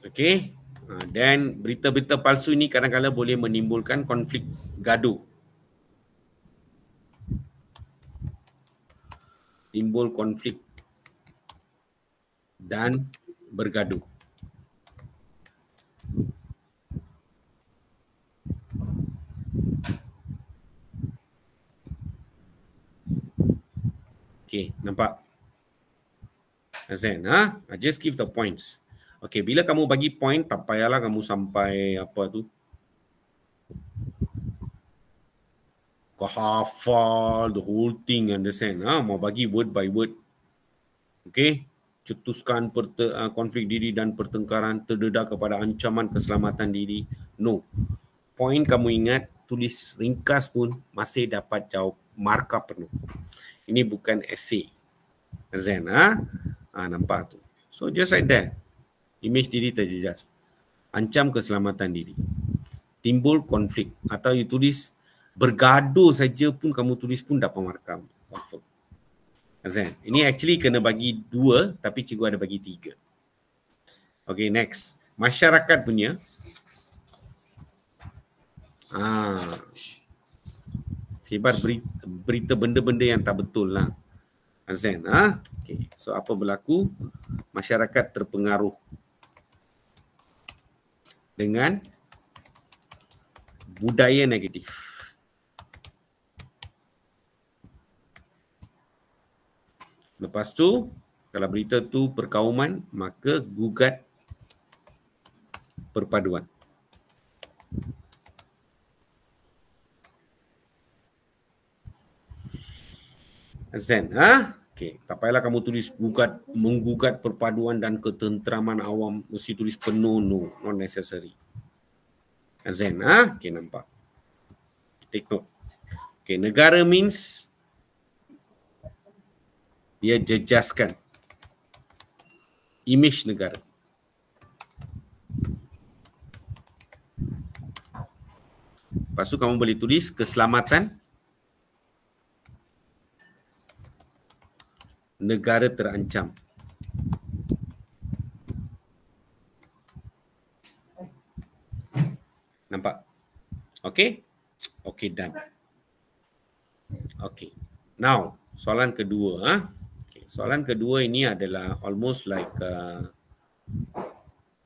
Okay. Dan berita-berita palsu ini kadang-kadang boleh menimbulkan konflik gaduh. Timbul konflik dan bergaduh. Okay, nampak? Azan, I just give the points. Okay, bila kamu bagi point, tak payahlah kamu sampai apa tu, kau hafal the whole thing, understand? Mau bagi word by word. Okay, cetuskan konflik diri dan pertengkaran terdedah kepada ancaman keselamatan diri. No. Point kamu ingat, tulis ringkas pun masih dapat jawab markah penuh. Ini bukan essay. Azan, nampak tu. So just like that. Image diri terjejas. Ancam keselamatan diri. Timbul konflik. Atau you tulis bergaduh saja pun kamu tulis pun dapat markah. Confirm. Azan. Ini actually kena bagi 2 tapi cikgu ada bagi 3. Okay, next. Masyarakat punya. Sebar berita benda-benda yang tak betul lah. Azan, okay. So apa berlaku? Masyarakat terpengaruh dengan budaya negatif. Lepas tu, kalau berita tu perkauman, maka gugat perpaduan. Azan, okay. Tak payahlah kamu tulis menggugat perpaduan dan ketenteraman awam, mesti tulis penuh, no, not necessary. Azan, okay, nampak. Take note. Okay, negara means dia jejaskan image negara. Lepas tu kamu boleh tulis keselamatan negara terancam. Nampak? Okay? Okay, done. Okay. Now, soalan kedua. Okay. Soalan kedua ini adalah almost like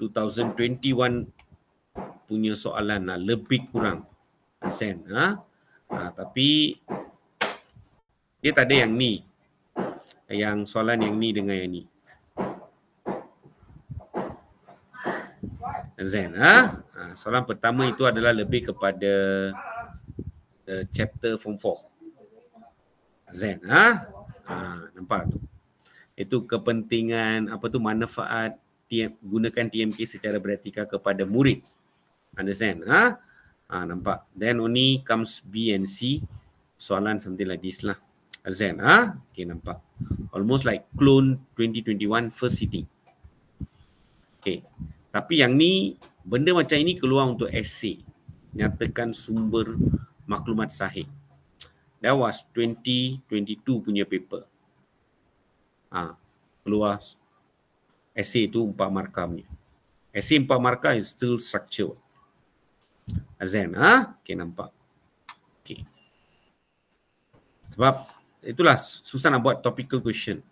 2021 punya soalan lah, lebih kurang. Sen, tapi dia tak ada yang ni. Yang soalan yang ni dengan yang ni. Zen, soalan pertama itu adalah lebih kepada chapter form 4. Zen, nampak tu. Itu kepentingan apa tu, manfaat gunakan TMK secara beretika kepada murid. Understand? Nampak. Then only comes B and C. Soalan something like this lah. Zen, okay, nampak. Almost like clone 2021 first sitting. Okay. Tapi yang ni, benda macam ini keluar untuk essay. Nyatakan sumber maklumat sahih. That was 2022 punya paper. Keluar essay tu 4 markah punya. Essay 4 markah is still structure. Azan, okay, nampak. Okay. Sebab itulah susah nak buat topical question.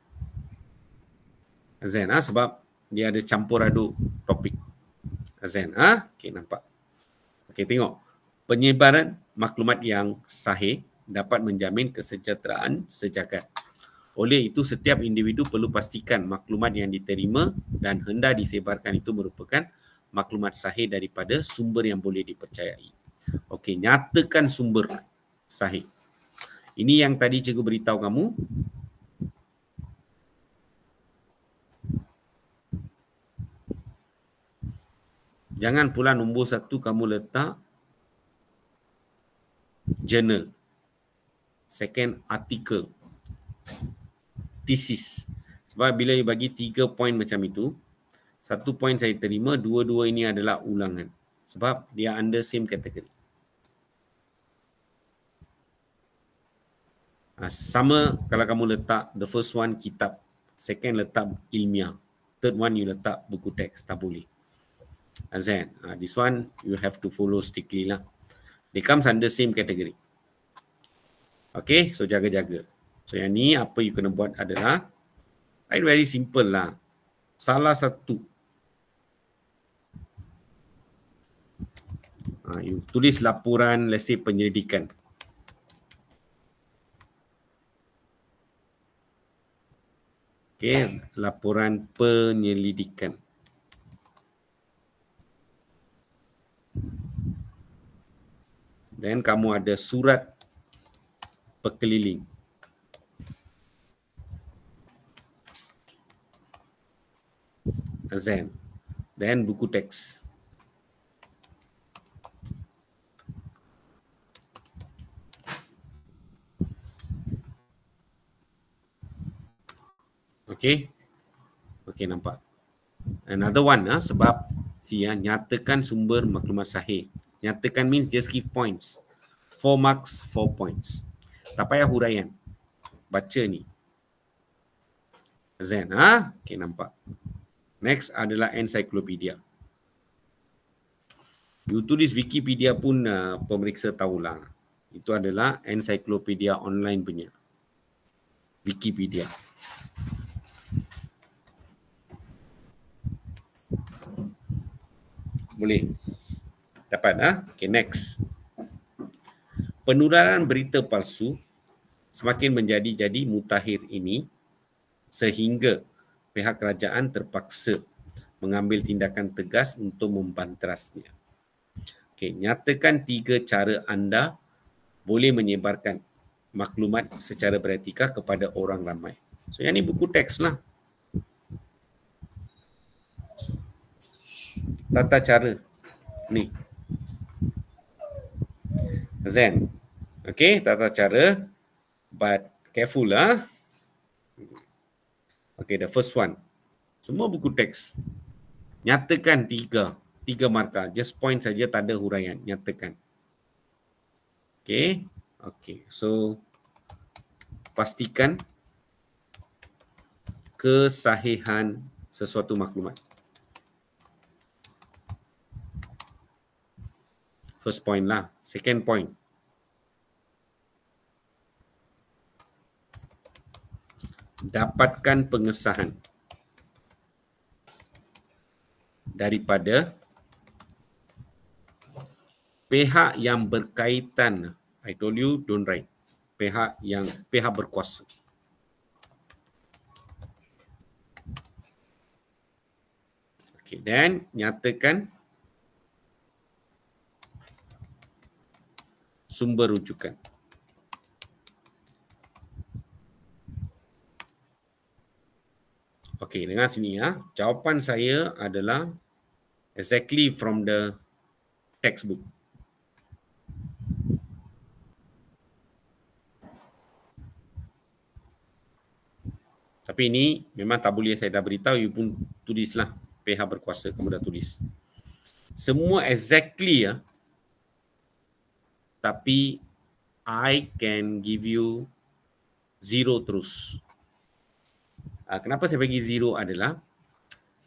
Azan, sebab dia ada campur aduk topik. Azan, okay, nampak. Okay, tengok. Penyebaran maklumat yang sahih dapat menjamin kesejahteraan sejagat. Oleh itu, setiap individu perlu pastikan maklumat yang diterima dan hendak disebarkan itu merupakan maklumat sahih daripada sumber yang boleh dipercayai. Okey, nyatakan sumber sahih. Ini yang tadi cikgu beritahu kamu. Jangan pula nombor 1 kamu letak journal. Second, article. Thesis. Sebab bila you bagi 3 poin macam itu, 1 poin saya terima, 2 ini adalah ulangan. Sebab dia under same category. Sama kalau kamu letak the first one kitab, second letak ilmiah, third one you letak buku teks, tak boleh. Azan, this one you have to follow strictly lah. They comes under same category. Okay, so jaga-jaga. So yang ni apa you kena buat adalah very simple lah. Salah satu. You tulis laporan, let's say penyelidikan. Okay, laporan penyelidikan. Dan kamu ada surat berkeliling. Azan. Dan buku teks. Okay. Okay, nampak. Another one, sebab nyatakan sumber maklumat sahih. Nyatakan means just give points. 4 marks, 4 points. Tak payah huraian. Baca ni. Azan, okay, nampak. Next adalah encyclopedia. You tulis Wikipedia pun pemeriksa tahulah. Itu adalah encyclopedia online punya. Wikipedia. Boleh. Dapat, Okay, next. Penularan berita palsu semakin menjadi-jadi mutakhir ini sehingga pihak kerajaan terpaksa mengambil tindakan tegas untuk membanterasnya. Okay, nyatakan 3 cara anda boleh menyebarkan maklumat secara beretika kepada orang ramai. So yang ni buku teks lah. Tata cara. Ni. Zen. Okay, tata cara. But careful lah. Okay, the first one. Semua buku teks. Nyatakan 3 markah. Just point saja, tak ada huraian. Nyatakan. Okay. Okay, so pastikan kesahihan sesuatu maklumat. First point lah. Second point. Dapatkan pengesahan daripada pihak yang berkaitan. I told you don't write. Pihak berkuasa. Okay, dan nyatakan sumber rujukan. Okey, dengar sini ya. Jawapan saya adalah exactly from the textbook. Tapi ini memang tak boleh, saya dah beritahu, you pun tulislah pihak berkuasa, kamu dah tulis. Semua exactly ya. Tapi I can give you 0 terus. Kenapa saya bagi 0 adalah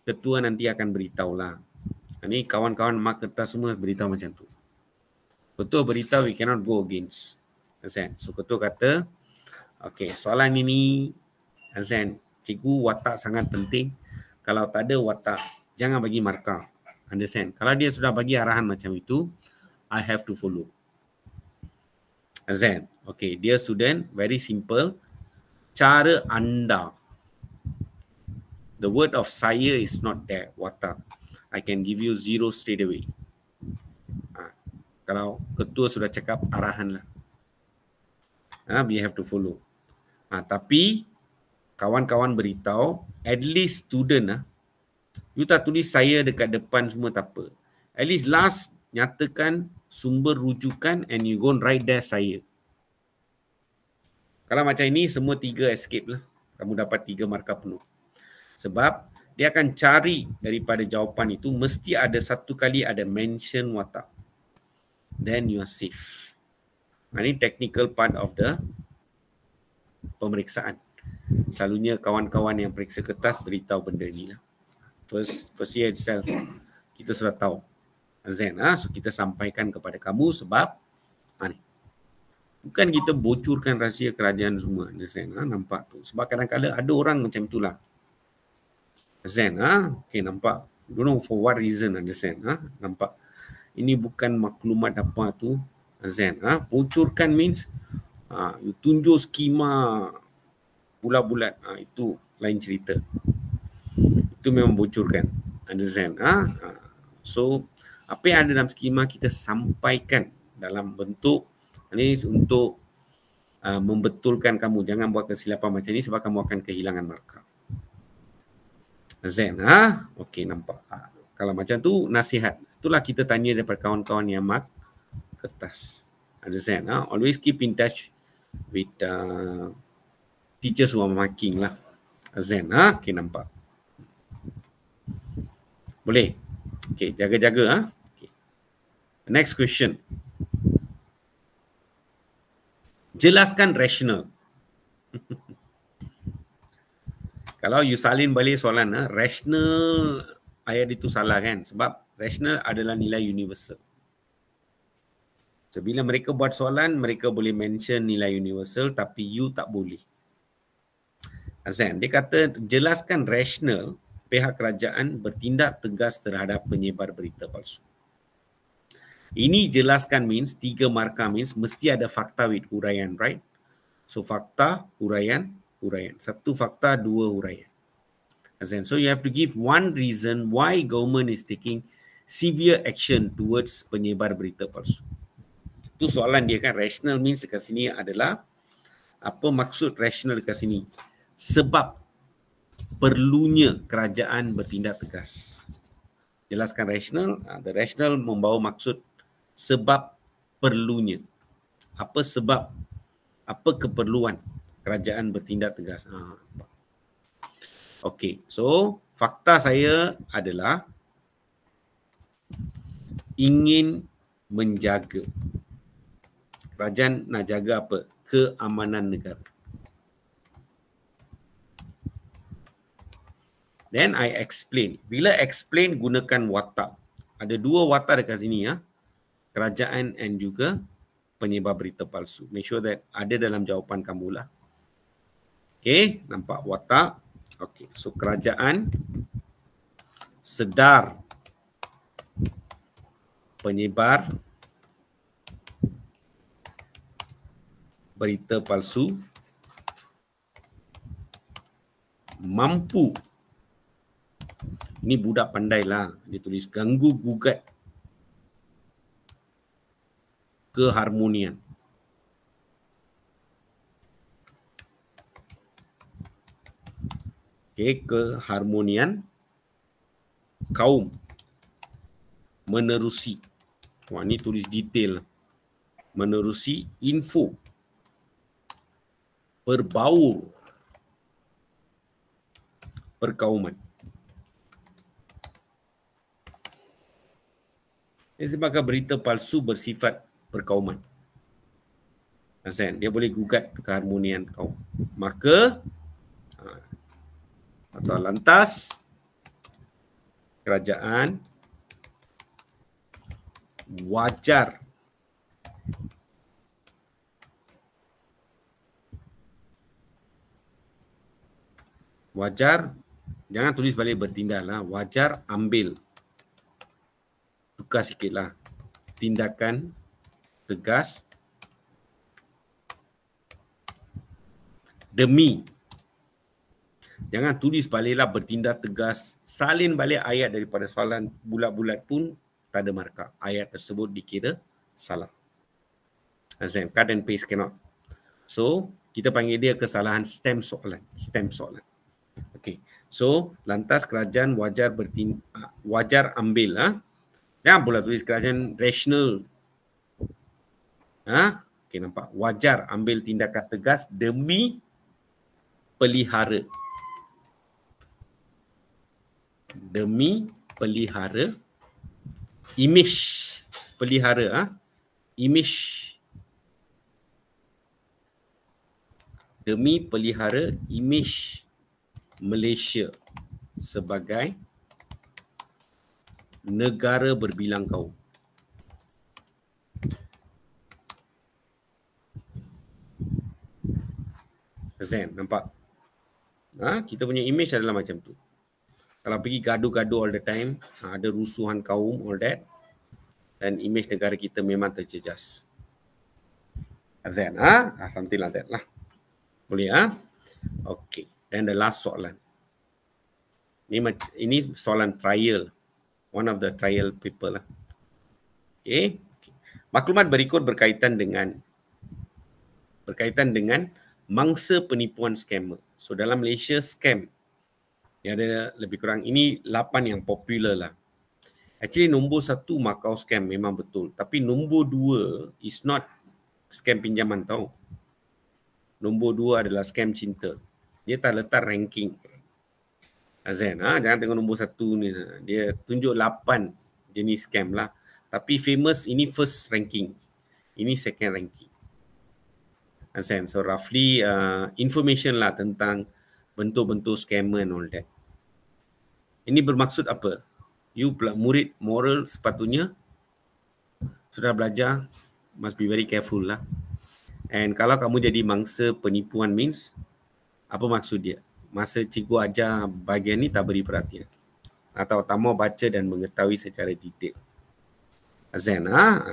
ketua nanti akan beritahulah. Ini kawan-kawan mark kertas semua beritahu macam tu. Ketua beritahu we cannot go against. Azan. So ketua kata, okay, soalan ini Azan, cikgu watak sangat penting. Kalau tak ada watak, jangan bagi markah. Understand? Kalau dia sudah bagi arahan macam itu, I have to follow. Azan. Okay, dear student, very simple. cara anda. The word of saya is not there, watak. I can give you 0 straight away. Kalau ketua sudah cakap, arahan lah. We have to follow. Tapi kawan-kawan beritahu, at least student, you tak tulis saya dekat depan semua tak apa. At least last nyatakan sumber rujukan and you go and write there saya. Kalau macam ini, semua 3 escape lah. Kamu dapat 3 markah penuh. Sebab dia akan cari daripada jawapan itu, mesti ada satu kali ada mention watak. Then you are safe. Ini technical part of the pemeriksaan. Selalunya kawan-kawan yang periksa kertas beritahu benda ni lah. First year itself, kita sudah tahu. Zen, so kita sampaikan kepada kamu sebab ni. Bukan kita bocorkan rahsia kerajaan semua. Zen, nampak tu. Sebab kadang-kadang ada orang macam itulah. Zen, okay, nampak. Don't know for what reason, Zen, nampak. Ini bukan maklumat apa tu. Zen, bocorkan means you tunjuk skema bulat-bulat. Itu lain cerita. Itu memang bocorkan. Understand? So, apa yang ada dalam skema kita sampaikan dalam bentuk ini untuk membetulkan kamu. Jangan buat kesilapan macam ni sebab kamu akan kehilangan markah. Zen, okey, nampak. Kalau macam tu, nasihat. Itulah kita tanya daripada kawan-kawan yang mark kertas. Understand? Always keep in touch with teachers who are marking lah. Zen, okey, nampak. Boleh? Okey, jaga-jaga. Okay. Next question. Jelaskan rasional. Kalau you salin balik soalan, rasional ayat itu salah kan? Sebab rasional adalah nilai universal. So, bila mereka buat soalan, mereka boleh mention nilai universal tapi you tak boleh. Azan, dia kata jelaskan rasional pihak kerajaan bertindak tegas terhadap penyebar berita palsu. Ini jelaskan means, 3 markah means mesti ada fakta with huraian, right? So fakta, huraian, huraian. 1 fakta, 2 huraian. So you have to give one reason why government is taking severe action towards penyebar berita palsu. Itu soalan dia kan, rational means dekat sini adalah, apa maksud rational dekat sini? Sebab perlunya kerajaan bertindak tegas. Jelaskan rational, the rational membawa maksud sebab perlunya. Apa sebab, apa keperluan kerajaan bertindak tegas. Okey, so fakta saya adalah ingin menjaga. Kerajaan nak jaga apa? Keamanan negara. Then I explain. Bila explain, gunakan watak. Ada 2 watak dekat sini ya. Kerajaan and juga penyebar berita palsu. Make sure that ada dalam jawapan kamu lah. Okay, nampak watak. Okay, so kerajaan sedar penyebar berita palsu mampu. Ini budak pandai lah. Dia tulis ganggu gugat keharmonian. Okay, keharmonian kaum menerusi. Wah, ni tulis detail. Menerusi info berbaur perkauman. Sebab berita palsu bersifat perkauman. Dia boleh gugat keharmonian kaum. Maka atau lantas kerajaan wajar jangan tulis balik bertindak lah, wajar ambil, tukar sikit lah, tindakan tegas Demi. Jangan tulis baliklah bertindak tegas. Salin balik ayat daripada soalan bulat-bulat pun tak ada markah. Ayat tersebut dikira salah. Azam, cut and paste cannot. So, kita panggil dia kesalahan stem soalan. Stem soalan. Okay. So, lantas kerajaan wajar ambil. Jangan pula tulis kerajaan rasional. Okay, nampak? Wajar ambil tindakan tegas demi pelihara. Demi pelihara image pelihara image demi pelihara image Malaysia sebagai negara berbilang kaum. Zen, nampak? Kita punya image adalah macam tu. Kalau pergi gaduh-gaduh all the time, ada rusuhan kaum, all that, dan image negara kita memang terjejas. Zen, something like that lah. Boleh, Okay. Dan the last soalan. Ini soalan trial. One of the trial paper lah. Okay. Maklumat berikut berkaitan dengan mangsa penipuan scammer. So dalam Malaysia scam, yang ada lebih kurang ini 8 yang popular lah. Actually nombor 1 Macau scam memang betul. Tapi nombor 2 is not scam pinjaman tau. Nombor 2 adalah scam cinta. Dia tak letak ranking. Azan, jangan tengok nombor 1 ni. Dia tunjuk 8 jenis scam lah. Tapi famous ini first ranking. Ini second ranking. Azan, so roughly information lah tentang bentuk-bentuk scammer and all that. Ini bermaksud apa? You murid moral sepatutnya sudah belajar, must be very careful lah. And kalau kamu jadi mangsa penipuan means, apa maksud dia? Masa cikgu ajar bahagian ni tak beri perhatian. Atau tak mau baca dan mengetahui secara detail. Azan,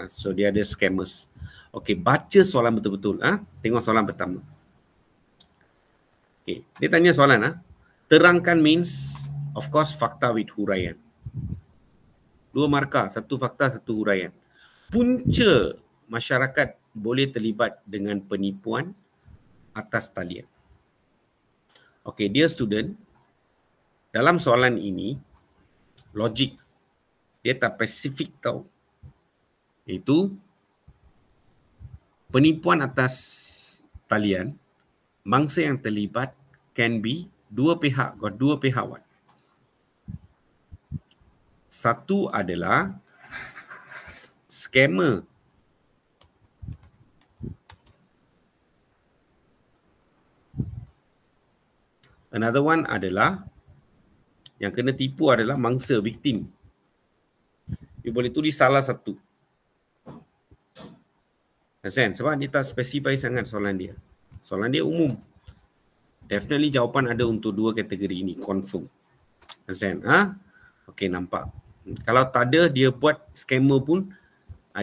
so dia ada scammers. Okay, baca soalan betul-betul. Tengok soalan pertama. Okay, dia tanya soalan. Terangkan means, of course, fakta with huraian. 2 markah, 1 fakta, 1 huraian. Punca masyarakat boleh terlibat dengan penipuan atas talian. Okay, dear student, dalam soalan ini, logik, dia tak spesifik tau. Itu penipuan atas talian, mangsa yang terlibat can be 2 pihak, got 2 pihak. Satu adalah scammer. Another one adalah yang kena tipu adalah mangsa, victim. You boleh tulis salah satu. Azan, sebab dia tak specify sangat soalan dia. Soalan dia umum. Definitely jawapan ada untuk 2 kategori ini, confirm. Azan, Okay, nampak. Kalau tak ada, dia buat scammer pun,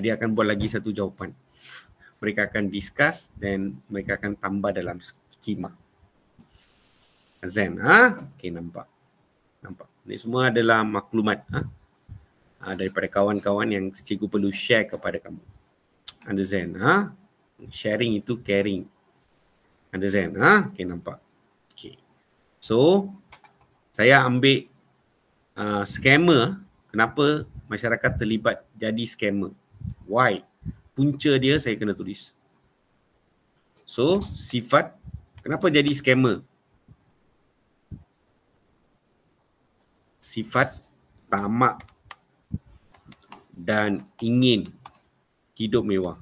dia akan buat lagi satu jawapan. Mereka akan discuss dan mereka akan tambah dalam skema. Azan, Okay, nampak. Ini semua adalah maklumat daripada kawan-kawan yang cikgu perlu share kepada kamu. Understand? Sharing itu caring. Understand? Okay, nampak. Okay. So, saya ambil scammer. Kenapa masyarakat terlibat jadi scammer? Why? Punca dia saya kena tulis. So, sifat. Kenapa jadi scammer? Sifat tamak dan ingin hidup mewah.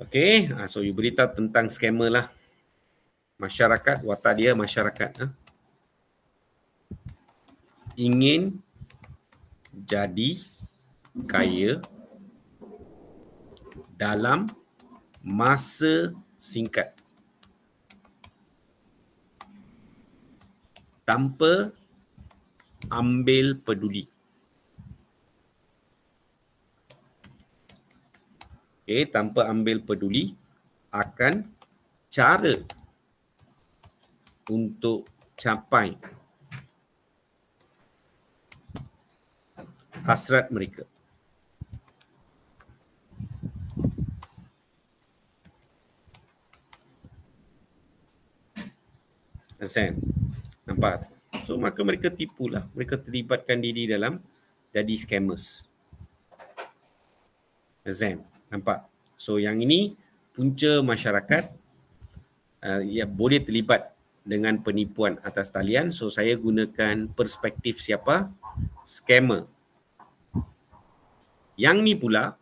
Okay, so you beritahu tentang scammer lah. Masyarakat, watak dia masyarakat. Ingin jadi kaya dalam masa singkat. Tanpa ambil peduli. Okay, tanpa ambil peduli akan cara untuk capai hasrat mereka. Azan. Nampak? So maka mereka tipulah. Mereka terlibatkan diri dalam jadi scammers. Azan. Nampak? So yang ini punca masyarakat ya boleh terlibat dengan penipuan atas talian. So saya gunakan perspektif siapa? Scammer. Yang ni pula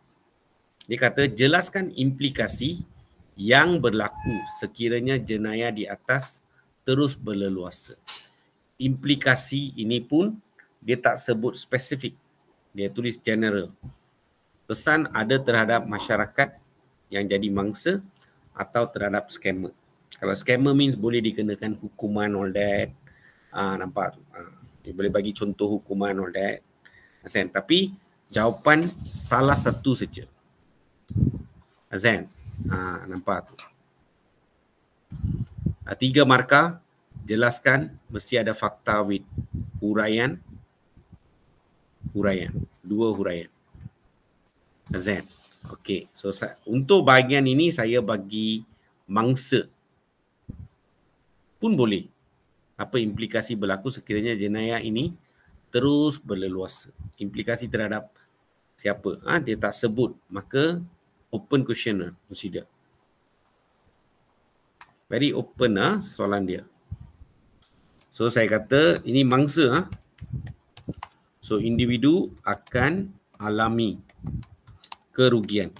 dia kata jelaskan implikasi yang berlaku sekiranya jenayah di atas terus berleluasa. Implikasi ini pun dia tak sebut spesifik. Dia tulis general. Pesan ada terhadap masyarakat yang jadi mangsa atau terhadap scammer. Kalau scammer means boleh dikenakan hukuman all that. Nampak tu. Dia boleh bagi contoh hukuman all that. Azan. Tapi jawapan salah satu saja. Azan. Nampak tu. 3 markah. Jelaskan mesti ada fakta with huraian. 2 huraian. Azan. Okey. So untuk bahagian ini saya bagi mangsa pun boleh. Apa implikasi berlaku sekiranya jenayah ini terus berleluasa. Implikasi terhadap siapa? Dia tak sebut. Maka open question consider. Very open soalan dia. So saya kata ini mangsa. So individu akan alami kerugian.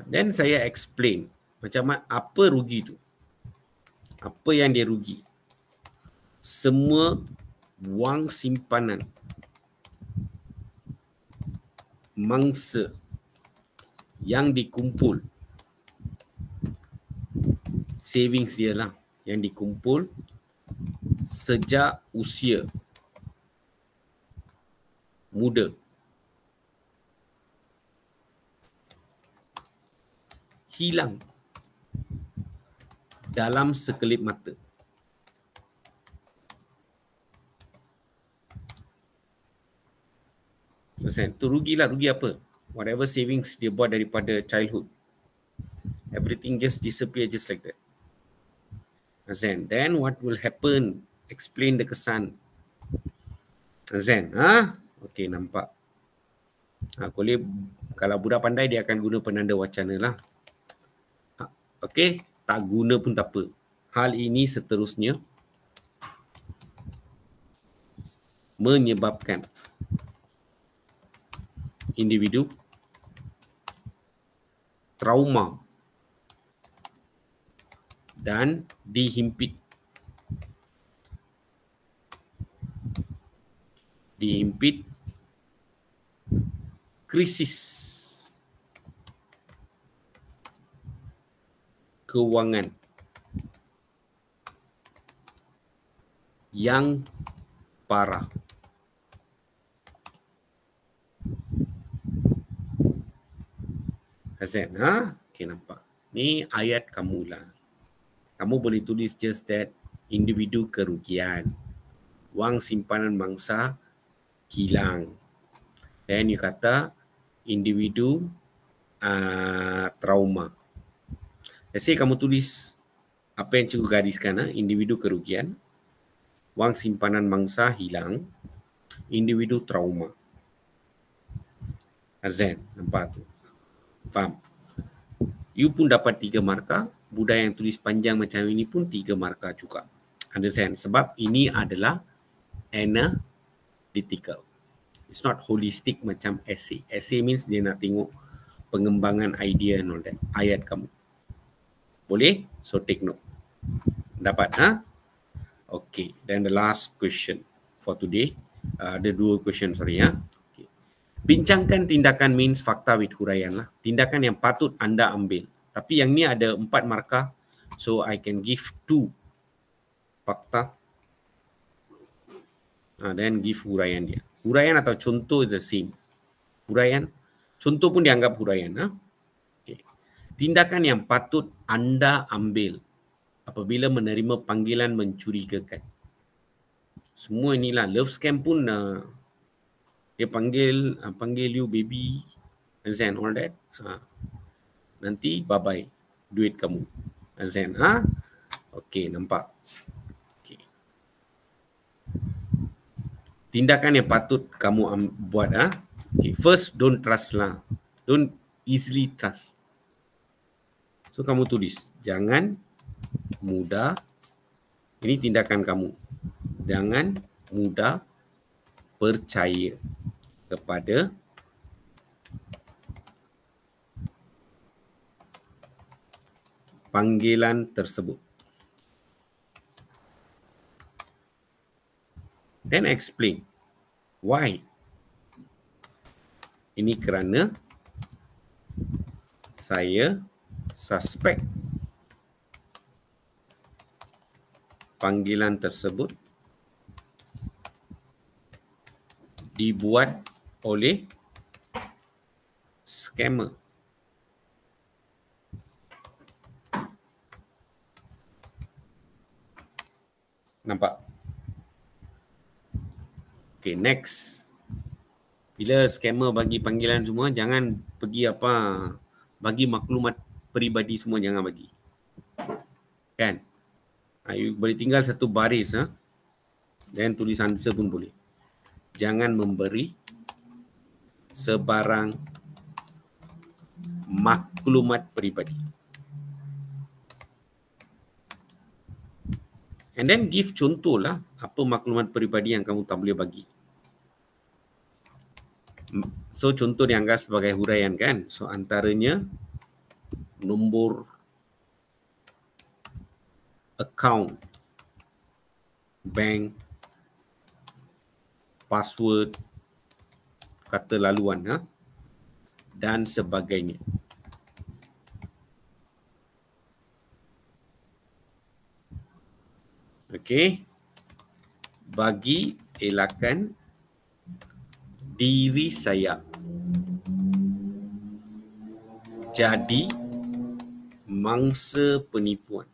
Dan saya explain macam apa rugi tu. Apa yang dia rugi. Semua wang simpanan mangsa yang dikumpul, savings dia lah yang dikumpul sejak usia muda hilang dalam sekelip mata. Tu rugilah. Rugi apa? Whatever savings dia buat daripada childhood, everything just disappear just like that. Then what will happen? Explain the kesan. Okay, nampak. Kalau budak pandai dia akan guna penanda wacana lah. Okay, tak guna pun tak apa. Hal ini seterusnya menyebabkan individu trauma dan dihimpit krisis kewangan yang parah. Azan, okay, nampak. Ni ayat kamu lah. Kamu boleh tulis just that individu kerugian, wang simpanan mangsa hilang. Then you kata individu trauma. Let's say kamu tulis apa yang cikgu gariskan, individu kerugian, wang simpanan mangsa hilang, individu trauma. Azan, nampak tu. Faham? You pun dapat 3 markah. Budak yang tulis panjang macam ini pun 3 markah juga. Understand? Sebab ini adalah analytical. It's not holistic macam essay. Essay means dia nak tengok pengembangan idea and all that. Ayat kamu. Boleh? So take note. Dapat? Okay. Then the last question for today. Ada 2 question, sorry ya. Okay. Bincangkan tindakan means fakta with huraian lah. Tindakan yang patut anda ambil. Tapi yang ni ada 4 markah. So I can give 2 fakta Then give huraian dia. Huraian atau contoh is the same. Huraian, contoh pun dianggap huraian. Okay. Tindakan yang patut anda ambil apabila menerima panggilan mencurigakan. Semua inilah love scam pun dia panggil you baby Zen all that. Nanti bye bye duit kamu. Zen okey, nampak. Okay. Tindakan yang patut kamu buat okay. First, don't trust lah. Don't easily trust. So kamu tulis, jangan mudah, ini tindakan kamu, jangan mudah percaya kepada panggilan tersebut. Then explain why. Ini kerana saya suspek panggilan tersebut dibuat oleh scammer. Nampak? Okay, next. Bila scammer bagi panggilan semua, jangan pergi bagi maklumat peribadi semua, jangan bagi. Kan? You boleh tinggal satu baris dan tulis answer pun boleh. Jangan memberi sebarang maklumat peribadi. And then give contoh lah apa maklumat peribadi yang kamu tak boleh bagi. So contoh dianggap sebagai huraian kan. So antaranya nombor account, bank, password, kata laluan dan sebagainya. Okey. Bagi elakkan diri saya jadi mangsa penipuan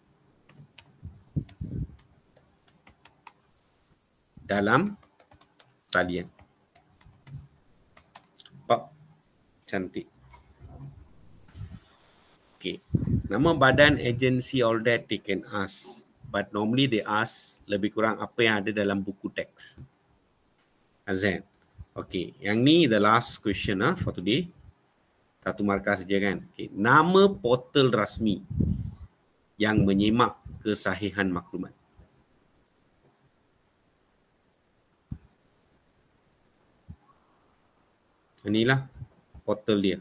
dalam talian. Cantik. Okay. Nama badan agensi all that they can ask. But normally they ask lebih kurang apa yang ada dalam buku teks. Azan. Okay. Yang ni the last question for today. Satu markah saja kan. Okay. Nama portal rasmi yang menyemak kesahihan maklumat. Inilah portal dia.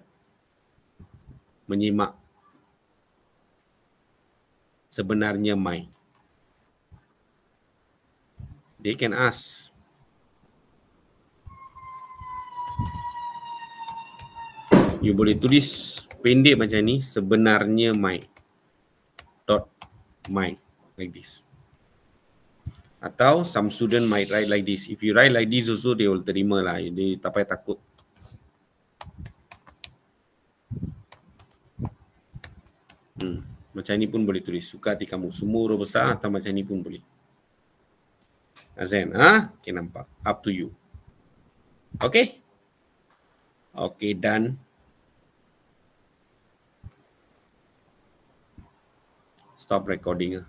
Menyimak. Sebenarnya mai. They can ask. You boleh tulis pendek macam ni, sebenarnya mai. .my like this. Atau some student might write like this. If you write like this also, they will terima lah. Dia tak payah takut. Macam ni pun boleh tulis. Suka hati kamu. Semua huruf besar atau macam ni pun boleh. Azan, okay, nampak. Up to you. Okay? Okay, done. Stop recording.